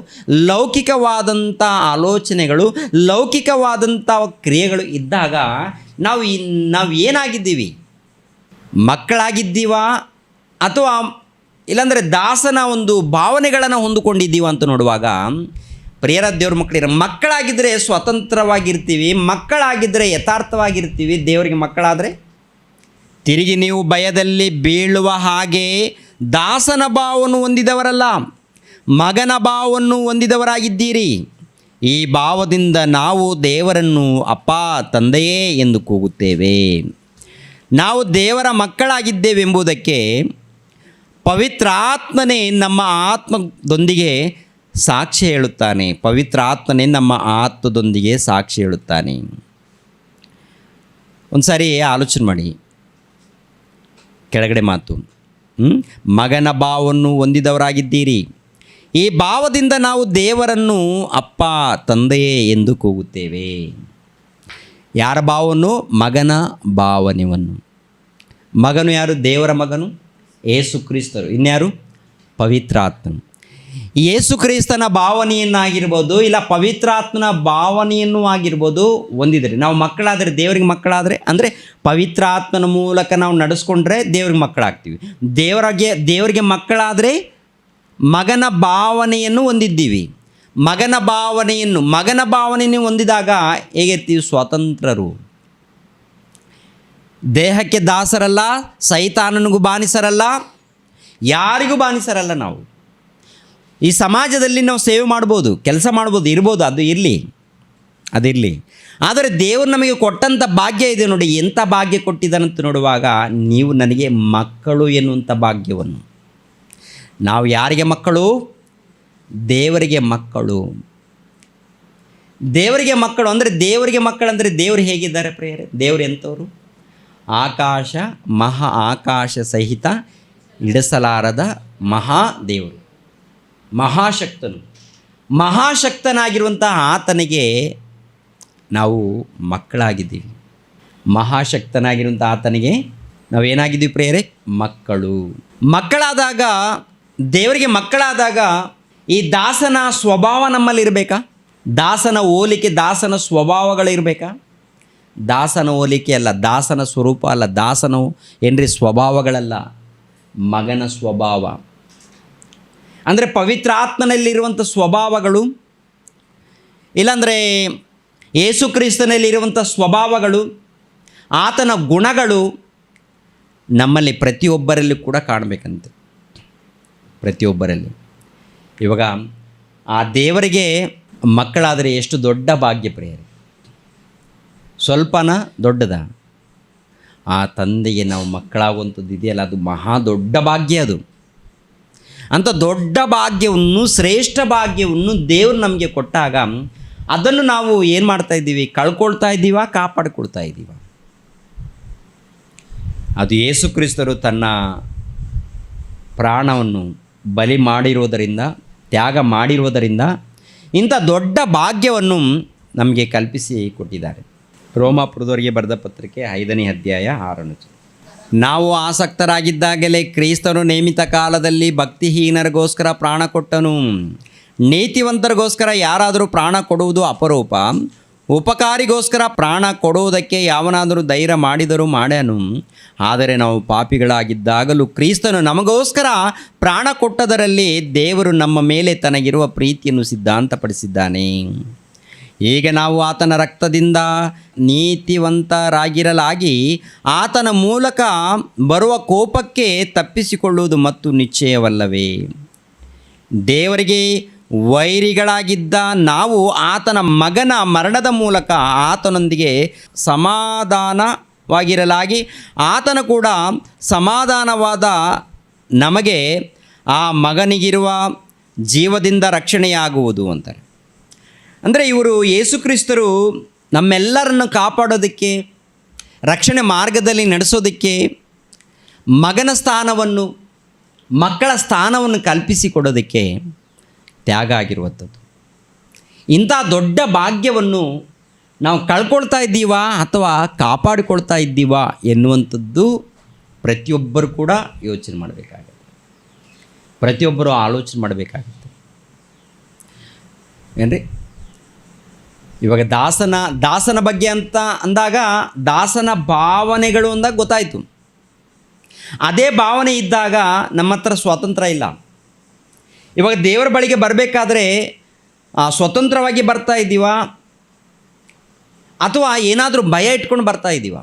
[SPEAKER 1] ಲೌಕಿಕವಾದಂಥ ಆಲೋಚನೆಗಳು, ಲೌಕಿಕವಾದಂಥ ಕ್ರಿಯೆಗಳು ಇದ್ದಾಗ ನಾವು ಏನಾಗಿದ್ದೀವಿ? ಮಕ್ಕಳಾಗಿದ್ದೀವ ಅಥವಾ ಇಲ್ಲಾಂದರೆ ದಾಸನ ಒಂದು ಭಾವನೆಗಳನ್ನು ಹೊಂದಿಕೊಂಡಿದ್ದೀವ ಅಂತ ನೋಡುವಾಗ, ಪ್ರಿಯರ ದೇವ್ರ ಮಕ್ಕಳಿರ, ಮಕ್ಕಳಾಗಿದ್ದರೆ ಸ್ವತಂತ್ರವಾಗಿರ್ತೀವಿ, ಮಕ್ಕಳಾಗಿದ್ದರೆ ಯಥಾರ್ಥವಾಗಿರ್ತೀವಿ. ದೇವರಿಗೆ ಮಕ್ಕಳಾದರೆ ತಿರುಗಿ ನೀವು ಭಯದಲ್ಲಿ ಬೀಳುವ ಹಾಗೆ ದಾಸನ ಭಾವವನ್ನು ಹೊಂದಿದವರಲ್ಲ, ಮಗನ ಭಾವವನ್ನು ಹೊಂದಿದವರಾಗಿದ್ದೀರಿ. ಈ ಭಾವದಿಂದ ನಾವು ದೇವರನ್ನು ಅಪ್ಪ ತಂದೆಯೇ ಎಂದು ಕೂಗುತ್ತೇವೆ. ನಾವು ದೇವರ ಮಕ್ಕಳಾಗಿದ್ದೇವೆಂಬುದಕ್ಕೆ ಪವಿತ್ರಾತ್ಮನೇ ನಮ್ಮ ಆತ್ಮದೊಂದಿಗೆ ಸಾಕ್ಷಿ ಹೇಳುತ್ತಾನೆ. ಪವಿತ್ರಾತ್ಮನೇ ನಮ್ಮ ಆತ್ಮದೊಂದಿಗೆ ಸಾಕ್ಷಿ ಹೇಳುತ್ತಾನೆ. ಒಂದು ಸಾರಿ ಆಲೋಚನೆ ಮಾಡಿ, ಕೆಳಗಡೆ ಮಾತು, ಮಗನ ಭಾವವನ್ನು ಹೊಂದಿದವರಾಗಿದ್ದೀರಿ. ಈ ಭಾವದಿಂದ ನಾವು ದೇವರನ್ನು ಅಪ್ಪ ತಂದೆಯೇ ಎಂದು ಕೂಗುತ್ತೇವೆ. ಯಾರ ಭಾವವನ್ನು? ಮಗನ ಭಾವನೆಯನ್ನು. ಮಗನು ಯಾರು? ದೇವರ ಮಗನು ಯೇಸು ಕ್ರಿಸ್ತರು. ಇನ್ಯಾರು? ಪವಿತ್ರಾತ್ಮನು. ಯೇಸು ಕ್ರಿಸ್ತನ ಭಾವನೆಯನ್ನಾಗಿರ್ಬೋದು, ಇಲ್ಲ ಪವಿತ್ರಾತ್ಮನ ಭಾವನೆಯನ್ನು ಆಗಿರ್ಬೋದು ಹೊಂದಿದರೆ, ನಾವು ಮಕ್ಕಳಾದರೆ, ದೇವರಿಗೆ ಮಕ್ಕಳಾದರೆ ಅಂದರೆ ಪವಿತ್ರಾತ್ಮನ ಮೂಲಕ ನಾವು ನಡೆಸ್ಕೊಂಡ್ರೆ ದೇವ್ರಿಗೆ ಮಕ್ಕಳಾಗ್ತೀವಿ. ದೇವರಿಗೆ ಮಕ್ಕಳಾದರೆ ಮಗನ ಭಾವನೆಯನ್ನು ಹೊಂದಿದ್ದೀವಿ. ಮಗನ ಭಾವನೆಯನ್ನು ಹೊಂದಿದಾಗ ಹೇಗಿರ್ತೀವಿ? ಸ್ವತಂತ್ರರು, ದೇಹಕ್ಕೆ ದಾಸರಲ್ಲ, ಸೈತಾನನಿಗೂ ಬಾನಿಸರಲ್ಲ, ಯಾರಿಗೂ ಬಾನಿಸರಲ್ಲ. ನಾವು ಈ ಸಮಾಜದಲ್ಲಿ ನಾವು ಸೇವೆ ಮಾಡ್ಬೋದು, ಕೆಲಸ ಮಾಡ್ಬೋದು, ಇರ್ಬೋದು, ಅದಿರಲಿ. ಆದರೆ ದೇವರು ನಮಗೆ ಕೊಟ್ಟಂಥ ಭಾಗ್ಯ ಇದೆ ನೋಡಿ. ಎಂಥ ಭಾಗ್ಯ ಕೊಟ್ಟಿದ್ದಾನಂತ ನೋಡುವಾಗ, ನೀವು ನನಗೆ ಮಕ್ಕಳು ಎನ್ನುವಂಥ ಭಾಗ್ಯವನ್ನು. ನಾವು ಯಾರಿಗೆ ಮಕ್ಕಳು? ದೇವರಿಗೆ ಮಕ್ಕಳು. ದೇವರಿಗೆ ಮಕ್ಕಳು ಅಂದರೆ ದೇವರು ಹೇಗಿದ್ದಾರೆ ಪ್ರಿಯರೇ? ದೇವರು ಎಂಥವರು? ಆಕಾಶ ಮಹಾ ಆಕಾಶ ಸಹಿತ ಇಡಿಸಲಾರದ ಮಹಾದೇವರು, ಮಹಾಶಕ್ತನಾಗಿರುವಂತಹ ಆತನಿಗೆ ನಾವು ಮಕ್ಕಳಾಗಿದ್ದೀವಿ. ಮಹಾಶಕ್ತನಾಗಿರುವಂಥ ಆತನಿಗೆ ನಾವೇನಾಗಿದ್ದೀವಿ ಪ್ರಿಯರೇ? ಮಕ್ಕಳಾದಾಗ, ದೇವರಿಗೆ ಮಕ್ಕಳಾದಾಗ ಈ ದಾಸನ ಸ್ವಭಾವ ನಮ್ಮಲ್ಲಿರಬೇಕಾ? ದಾಸನ ಹೋಲಿಕೆ, ದಾಸನ ಸ್ವಭಾವಗಳಿರಬೇಕಾ? ದಾಸನ ಹೋಲಿಕೆ ಅಲ್ಲ, ದಾಸನ ಸ್ವರೂಪ ಅಲ್ಲ, ದಾಸನ ಏನ್ರಿ ಸ್ವಭಾವಗಳಲ್ಲ, ಮಗನ ಸ್ವಭಾವ ಅಂದರೆ ಪವಿತ್ರ ಆತ್ಮನಲ್ಲಿರುವಂಥ ಸ್ವಭಾವಗಳು, ಇಲ್ಲಾಂದರೆ ಯೇಸು ಕ್ರಿಸ್ತನಲ್ಲಿರುವಂಥ ಸ್ವಭಾವಗಳು, ಆತನ ಗುಣಗಳು ನಮ್ಮಲ್ಲಿ ಪ್ರತಿಯೊಬ್ಬರಲ್ಲಿ ಕೂಡ ಕಾಣಬೇಕಂತೆ. ಪ್ರತಿಯೊಬ್ಬರಲ್ಲಿ. ಇವಾಗ ಆ ದೇವರಿಗೆ ಮಕ್ಕಳಾದರೆ ಎಷ್ಟು ದೊಡ್ಡ ಭಾಗ್ಯ ಪ್ರಿಯರೇ! ಸ್ವಲ್ಪನ ದೊಡ್ಡದ? ಆ ತಂದೆಗೆ ನಾವು ಮಕ್ಕಳಾಗುವಂಥದ್ದು ಇದೆಯಲ್ಲ, ಅದು ಮಹಾ ದೊಡ್ಡ ಭಾಗ್ಯ. ಅದು ಅಂಥ ದೊಡ್ಡ ಭಾಗ್ಯವನ್ನು, ಶ್ರೇಷ್ಠ ಭಾಗ್ಯವನ್ನು ದೇವರು ನಮಗೆ ಕೊಟ್ಟಾಗ ಅದನ್ನು ನಾವು ಏನು ಮಾಡ್ತಾ ಇದ್ದೀವಿ? ಕಳ್ಕೊಳ್ತಾ ಇದ್ದೀವಾ? ಕಾಪಾಡಿಕೊಳ್ತಾ ಇದ್ದೀವ? ಅದು ಯೇಸು ಕ್ರಿಸ್ತರು ತನ್ನ ಪ್ರಾಣವನ್ನು ಬಲಿ ಮಾಡಿರುವುದರಿಂದ, ತ್ಯಾಗ ಮಾಡಿರುವುದರಿಂದ ಇಂಥ ದೊಡ್ಡ ಭಾಗ್ಯವನ್ನು ನಮಗೆ ಕಲ್ಪಿಸಿ ಕೊಟ್ಟಿದ್ದಾರೆ. ರೋಮಾಪುರದವರಿಗೆ ಬರೆದ ಪತ್ರಿಕೆ 5ನೇ ಅಧ್ಯಾಯ 6ನೇ ವಚನ. ನಾವು ಆಸಕ್ತರಾಗಿದ್ದಾಗಲೇ ಕ್ರಿಸ್ತನು ನೇಮಿತ ಕಾಲದಲ್ಲಿ ಭಕ್ತಿಹೀನರಿಗೋಸ್ಕರ ಪ್ರಾಣ ಕೊಟ್ಟನು. ನೀತಿವಂತರಿಗೋಸ್ಕರ ಯಾರಾದರೂ ಪ್ರಾಣ ಕೊಡುವುದು ಅಪರೂಪ, ಉಪಕಾರಿಗೋಸ್ಕರ ಪ್ರಾಣ ಕೊಡುವುದಕ್ಕೆ ಯಾವನಾದರೂ ಧೈರ್ಯ ಮಾಡಿದರೂ ಮಾಡ್ಯಾನು. ಆದರೆ ನಾವು ಪಾಪಿಗಳಾಗಿದ್ದಾಗಲೂ ಕ್ರಿಸ್ತನು ನಮಗೋಸ್ಕರ ಪ್ರಾಣ ಕೊಟ್ಟದರಲ್ಲಿ ದೇವರು ನಮ್ಮ ಮೇಲೆ ತನಗಿರುವ ಪ್ರೀತಿಯನ್ನು ಸಿದ್ಧಾಂತಪಡಿಸಿದ್ದಾನೆ. ಈಗ ನಾವು ಆತನ ರಕ್ತದಿಂದ ನೀತಿವಂತರಾಗಿರಲಾಗಿ ಆತನ ಮೂಲಕ ಬರುವ ಕೋಪಕ್ಕೆ ತಪ್ಪಿಸಿಕೊಳ್ಳುವುದು ಮತ್ತು ನಿಶ್ಚಯವಲ್ಲವೇ? ದೇವರಿಗೆ ವೈರಿಗಳಾಗಿದ್ದ ನಾವು ಆತನ ಮಗನ ಮರಣದ ಮೂಲಕ ಆತನೊಂದಿಗೆ ಸಮಾಧಾನವಾಗಿರಲಾಗಿ ಆತನ ಕೂಡ ಸಮಾಧಾನವಾದ ನಮಗೆ ಆ ಮಗನಿಗಿರುವ ಜೀವದಿಂದ ರಕ್ಷಣೆಯಾಗುವುದು ಅಂತಾರೆ. ಅಂದರೆ ಇವರು ಯೇಸುಕ್ರಿಸ್ತರು ನಮ್ಮೆಲ್ಲರನ್ನು ಕಾಪಾಡೋದಕ್ಕೆ, ರಕ್ಷಣೆ ಮಾರ್ಗದಲ್ಲಿ ನಡೆಸೋದಕ್ಕೆ ಮಗನ ಸ್ಥಾನವನ್ನು, ಮಕ್ಕಳ ಸ್ಥಾನವನ್ನು ಕಲ್ಪಿಸಿಕೊಡೋದಕ್ಕೆ ತ್ಯಾಗ ಆಗಿರುವಂಥದ್ದು. ಇಂಥ ದೊಡ್ಡ ಭಾಗ್ಯವನ್ನು ನಾವು ಕಳ್ಕೊಳ್ತಾ ಇದ್ದೀವಾ ಅಥವಾ ಕಾಪಾಡಿಕೊಳ್ತಾ ಇದ್ದೀವಾ ಎನ್ನುವಂಥದ್ದು ಪ್ರತಿಯೊಬ್ಬರು ಕೂಡ ಯೋಚನೆ ಮಾಡಬೇಕಾಗುತ್ತೆ. ಪ್ರತಿಯೊಬ್ಬರು ಆಲೋಚನೆ ಮಾಡಬೇಕಾಗುತ್ತೆ. ಏನ್ರಿ, ಇವಾಗ ದಾಸನ ಬಗ್ಗೆ ಅಂತ ಅಂದಾಗ ದಾಸನ ಭಾವನೆಗಳು ಅಂದಾಗ ಗೊತ್ತಾಯಿತು. ಅದೇ ಭಾವನೆ ಇದ್ದಾಗ ನಮ್ಮ ಹತ್ರ ಸ್ವಾತಂತ್ರ್ಯ ಇಲ್ಲ. ಇವಾಗ ದೇವರ ಬಳಿಗೆ ಬರಬೇಕಾದ್ರೆ ಸ್ವತಂತ್ರವಾಗಿ ಬರ್ತಾ ಇದ್ದೀವಾ ಅಥವಾ ಏನಾದರೂ ಭಯ ಇಟ್ಕೊಂಡು ಬರ್ತಾ ಇದ್ದೀವಾ?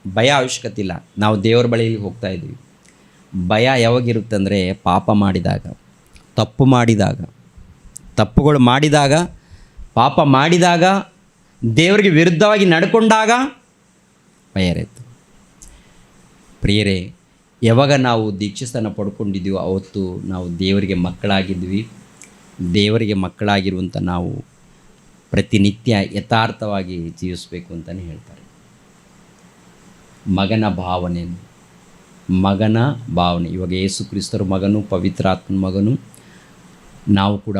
[SPEAKER 1] ಭಯ ಅವಶ್ಯಕತೆ ಇಲ್ಲ. ನಾವು ದೇವರ ಬಳಿಗೆ ಹೋಗ್ತಾ ಇದ್ದೀವಿ. ಭಯ ಯಾವಾಗಿರುತ್ತೆ ಅಂದರೆ ಪಾಪ ಮಾಡಿದಾಗ, ತಪ್ಪುಗಳು ಮಾಡಿದಾಗ, ಪಾಪ ಮಾಡಿದಾಗ, ದೇವರಿಗೆ ವಿರುದ್ಧವಾಗಿ ನಡ್ಕೊಂಡಾಗ ಭಯ ಇರುತ್ತೆ. ಪ್ರಿಯರೇ, ಯಾವಾಗ ನಾವು ದೀಕ್ಷಾಸ್ಥಾನ ಪಡ್ಕೊಂಡಿದ್ದೀವೋ ಅವತ್ತು ನಾವು ದೇವರಿಗೆ ಮಕ್ಕಳಾಗಿದ್ವಿ. ದೇವರಿಗೆ ಮಕ್ಕಳಾಗಿರುವಂಥ ನಾವು ಪ್ರತಿನಿತ್ಯ ಯಥಾರ್ಥವಾಗಿ ಜೀವಿಸಬೇಕು ಅಂತಲೇ ಹೇಳ್ತಾರೆ. ಮಗನ ಭಾವನೆ ಇವಾಗ ಯೇಸು ಕ್ರಿಸ್ತರು ಮಗನು, ಪವಿತ್ರಾತ್ಮನ ಮಗನು, ನಾವು ಕೂಡ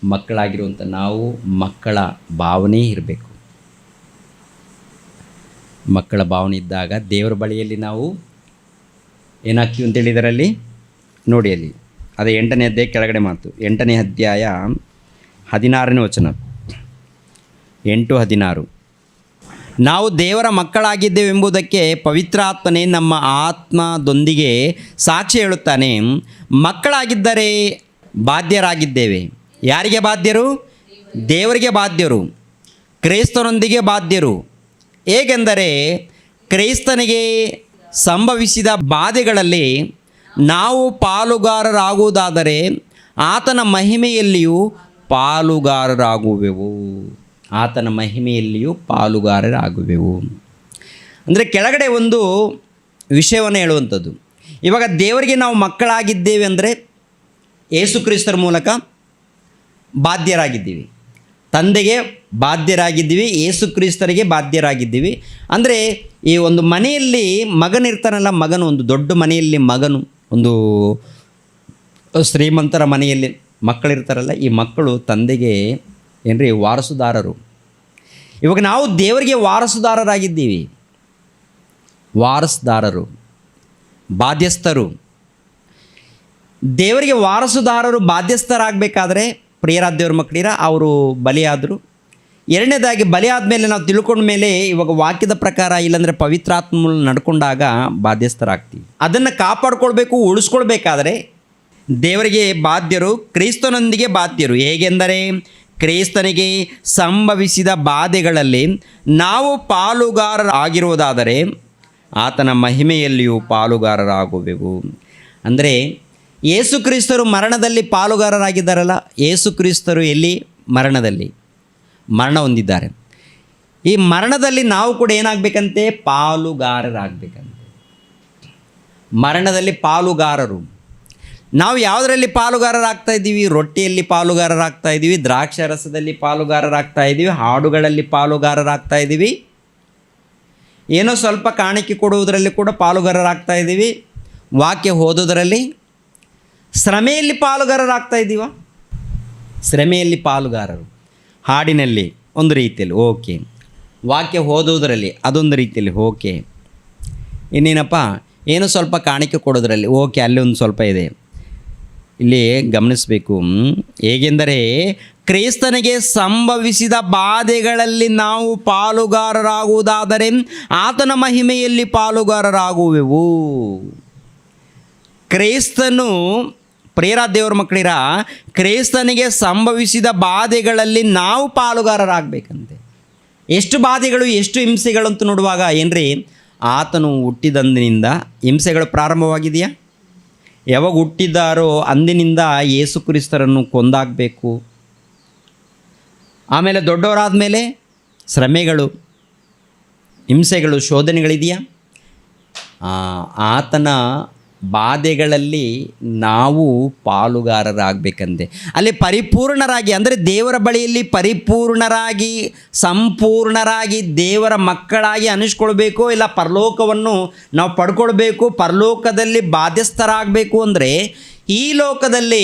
[SPEAKER 1] ಮಕ್ಕಳಾಗಿರುವಂಥ ನಾವು ಮಕ್ಕಳ ಭಾವನೆ ಇರಬೇಕು. ಮಕ್ಕಳ ಭಾವನೆ ಇದ್ದಾಗ ದೇವರ ಬಳಿಯಲ್ಲಿ ನಾವು ಏನಾಗ್ತೀವಿ ಅಂತೇಳಿದರಲ್ಲಿ ನೋಡಿ, ಅಲ್ಲಿ ಅದೇ 8ನೇ ಅಧ್ಯಾಯ ಕೆಳಗಡೆ ಮಾತು, 8ನೇ ಅಧ್ಯಾಯ 16ನೇ ವಚನ, 8:16. ನಾವು ದೇವರ ಮಕ್ಕಳಾಗಿದ್ದೇವೆಂಬುದಕ್ಕೆ ಪವಿತ್ರಾತ್ಮನೇ ನಮ್ಮ ಆತ್ಮದೊಂದಿಗೆ ಸಾಕ್ಷಿ ಹೇಳುತ್ತಾನೆ. ಮಕ್ಕಳಾಗಿದ್ದರೆ ಬಾಧ್ಯರಾಗಿದ್ದೇವೆ. ಯಾರಿಗೆ ಬಾಧ್ಯರು? ದೇವರಿಗೆ ಬಾಧ್ಯರು, ಕ್ರೈಸ್ತನೊಂದಿಗೆ ಬಾಧ್ಯರು. ಹೇಗೆಂದರೆ ಕ್ರೈಸ್ತನಿಗೆ ಸಂಭವಿಸಿದ ಬಾಧೆಗಳಲ್ಲಿ ನಾವು ಪಾಲುಗಾರರಾಗುವುದಾದರೆ ಆತನ ಮಹಿಮೆಯಲ್ಲಿಯೂ ಪಾಲುಗಾರರಾಗುವೆವು. ಆತನ ಮಹಿಮೆಯಲ್ಲಿಯೂ ಪಾಲುಗಾರರಾಗುವೆವು. ಅಂದರೆ ಕೆಳಗಡೆ ಒಂದು ವಿಷಯವನ್ನು ಹೇಳುವಂಥದ್ದು. ಇವಾಗ ದೇವರಿಗೆ ನಾವು ಮಕ್ಕಳಾಗಿದ್ದೇವೆ ಅಂದರೆ ಯೇಸು ಕ್ರಿಸ್ತರ ಮೂಲಕ ಬಾಧ್ಯರಾಗಿದ್ದೀವಿ, ತಂದೆಗೆ ಬಾಧ್ಯರಾಗಿದ್ದೀವಿ, ಯೇಸು ಕ್ರಿಸ್ತರಿಗೆ ಬಾಧ್ಯರಾಗಿದ್ದೀವಿ. ಅಂದರೆ ಈ ಒಂದು ಮನೆಯಲ್ಲಿ ಮಗನಿರ್ತಾನಲ್ಲ, ಮಗನು ಒಂದು ದೊಡ್ಡ ಮನೆಯಲ್ಲಿ ಮಗನು, ಒಂದು ಶ್ರೀಮಂತರ ಮನೆಯಲ್ಲಿ ಮಕ್ಕಳಿರ್ತಾರಲ್ಲ, ಈ ಮಕ್ಕಳು ತಂದೆಗೆ ಏನ್ರಿ ವಾರಸುದಾರರು. ಇವಾಗ ನಾವು ದೇವರಿಗೆ ವಾರಸುದಾರರಾಗಿದ್ದೀವಿ, ವಾರಸುದಾರರು, ಬಾಧ್ಯಸ್ಥರು. ದೇವರಿಗೆ ವಾರಸುದಾರರು ಬಾಧ್ಯಸ್ಥರಾಗಬೇಕಾದ್ರೆ ಪ್ರಿಯರಾದ ದೇವ್ರ ಮಕ್ಕಳಿರ ಅವರು ಬಲಿಯಾದರು. ಎರಡನೇದಾಗಿ ಬಲಿ ಆದಮೇಲೆ ನಾವು ತಿಳ್ಕೊಂಡ ಮೇಲೆ ಇವಾಗ ವಾಕ್ಯದ ಪ್ರಕಾರ ಇಲ್ಲಾಂದರೆ ಪವಿತ್ರಾತ್ಮ ನಡ್ಕೊಂಡಾಗ ಬಾಧ್ಯಸ್ಥರಾಗ್ತೀವಿ. ಅದನ್ನು ಕಾಪಾಡ್ಕೊಳ್ಬೇಕು, ಉಳಿಸ್ಕೊಳ್ಬೇಕಾದ್ರೆ ದೇವರಿಗೆ ಬಾಧ್ಯರು, ಕ್ರೈಸ್ತನೊಂದಿಗೆ ಬಾಧ್ಯರು. ಹೇಗೆಂದರೆ ಕ್ರೈಸ್ತನಿಗೆ ಸಂಭವಿಸಿದ ಬಾಧೆಗಳಲ್ಲಿ ನಾವು ಪಾಲುಗಾರರಾಗಿರುವುದಾದರೆ ಆತನ ಮಹಿಮೆಯಲ್ಲಿಯೂ ಪಾಲುಗಾರರಾಗುವೆವು. ಅಂದರೆ ಯೇಸು ಕ್ರಿಸ್ತರು ಮರಣದಲ್ಲಿ ಪಾಲುಗಾರರಾಗಿದ್ದಾರಲ್ಲ, ಯೇಸು ಕ್ರಿಸ್ತರು ಎಲ್ಲಿ? ಮರಣದಲ್ಲಿ ಮರಣ ಹೊಂದಿದ್ದಾರೆ. ಈ ಮರಣದಲ್ಲಿ ನಾವು ಕೂಡ ಏನಾಗಬೇಕಂತೆ? ಪಾಲುಗಾರರಾಗಬೇಕಂತೆ. ಮರಣದಲ್ಲಿ ಪಾಲುಗಾರರು. ನಾವು ಯಾವುದರಲ್ಲಿ ಪಾಲುಗಾರರಾಗ್ತಾ ಇದ್ದೀವಿ? ರೊಟ್ಟಿಯಲ್ಲಿ ಪಾಲುಗಾರರಾಗ್ತಾ ಇದ್ದೀವಿ, ದ್ರಾಕ್ಷಾರಸದಲ್ಲಿ ಪಾಲುಗಾರರಾಗ್ತಾ ಇದ್ದೀವಿ, ಹಾಡುಗಳಲ್ಲಿ ಪಾಲುಗಾರರಾಗ್ತಾ ಇದ್ದೀವಿ, ಏನೋ ಸ್ವಲ್ಪ ಕಾಣಿಕೆ ಕೊಡುವುದರಲ್ಲಿ ಕೂಡ ಪಾಲುಗಾರರಾಗ್ತಾ ಇದ್ದೀವಿ, ವಾಕ್ಯ ಓದೋದರಲ್ಲಿ, ಶ್ರಮೆಯಲ್ಲಿ ಪಾಲುಗಾರರಾಗ್ತಾ ಇದ್ದೀವ? ಶ್ರಮೆಯಲ್ಲಿ ಪಾಲುಗಾರರು, ಹಾಡಿನಲ್ಲಿ ಒಂದು ರೀತಿಯಲ್ಲಿ ಓಕೆ, ವಾಕ್ಯ ಓದುವುದರಲ್ಲಿ ಅದೊಂದು ರೀತಿಯಲ್ಲಿ ಓಕೆ, ಇನ್ನೇನಪ್ಪ ಏನೋ ಸ್ವಲ್ಪ ಕಾಣಿಕೆ ಕೊಡೋದ್ರಲ್ಲಿ ಓಕೆ, ಅಲ್ಲಿ ಒಂದು ಸ್ವಲ್ಪ ಇದೆ. ಇಲ್ಲಿ ಗಮನಿಸಬೇಕು. ಹೇಗೆಂದರೆ ಕ್ರೈಸ್ತನಿಗೆ ಸಂಭವಿಸಿದ ಬಾಧೆಗಳಲ್ಲಿ ನಾವು ಪಾಲುಗಾರರಾಗುವುದಾದರೆ ಆತನ ಮಹಿಮೆಯಲ್ಲಿ ಪಾಲುಗಾರರಾಗುವೆವು. ಕ್ರೈಸ್ತನು, ಪ್ರಿಯರಾದ ದೇವರ ಮಕ್ಕಳಿರ, ಕ್ರೈಸ್ತನಿಗೆ ಸಂಭವಿಸಿದ ಬಾಧೆಗಳಲ್ಲಿ ನಾವು ಪಾಲುಗಾರರಾಗಬೇಕಂತೆ. ಎಷ್ಟು ಬಾಧೆಗಳು, ಎಷ್ಟು ಹಿಂಸೆಗಳು ಅಂತ ನೋಡುವಾಗ ಏನ್ರಿ, ಆತನು ಹುಟ್ಟಿದಂದಿನಿಂದ ಹಿಂಸೆಗಳು ಪ್ರಾರಂಭವಾಗಿದೆಯಾ? ಯಾವಾಗ ಹುಟ್ಟಿದ್ದಾರೋ ಅಂದಿನಿಂದ ಯೇಸು ಕ್ರಿಸ್ತರನ್ನು ಕೊಂದಾಗಬೇಕು. ಆಮೇಲೆ ದೊಡ್ಡವರಾದ ಮೇಲೆ ಶ್ರಮೆಗಳು, ಹಿಂಸೆಗಳು, ಶೋಧನೆಗಳಿದೆಯಾ? ಆತನ ಬಾಧೆಗಳಲ್ಲಿ ನಾವು ಪಾಲುಗಾರರಾಗಬೇಕಂತೆ. ಅಲ್ಲಿ ಪರಿಪೂರ್ಣರಾಗಿ, ಅಂದರೆ ದೇವರ ಬಳಿಯಲ್ಲಿ ಪರಿಪೂರ್ಣರಾಗಿ, ಸಂಪೂರ್ಣರಾಗಿ ದೇವರ ಮಕ್ಕಳಾಗಿ ಅನಿಸ್ಕೊಳ್ಬೇಕು. ಇಲ್ಲ ಪರಲೋಕವನ್ನು ನಾವು ಪಡ್ಕೊಳ್ಬೇಕು, ಪರಲೋಕದಲ್ಲಿ ಬಾಧ್ಯಸ್ಥರಾಗಬೇಕು ಅಂದರೆ ಈ ಲೋಕದಲ್ಲಿ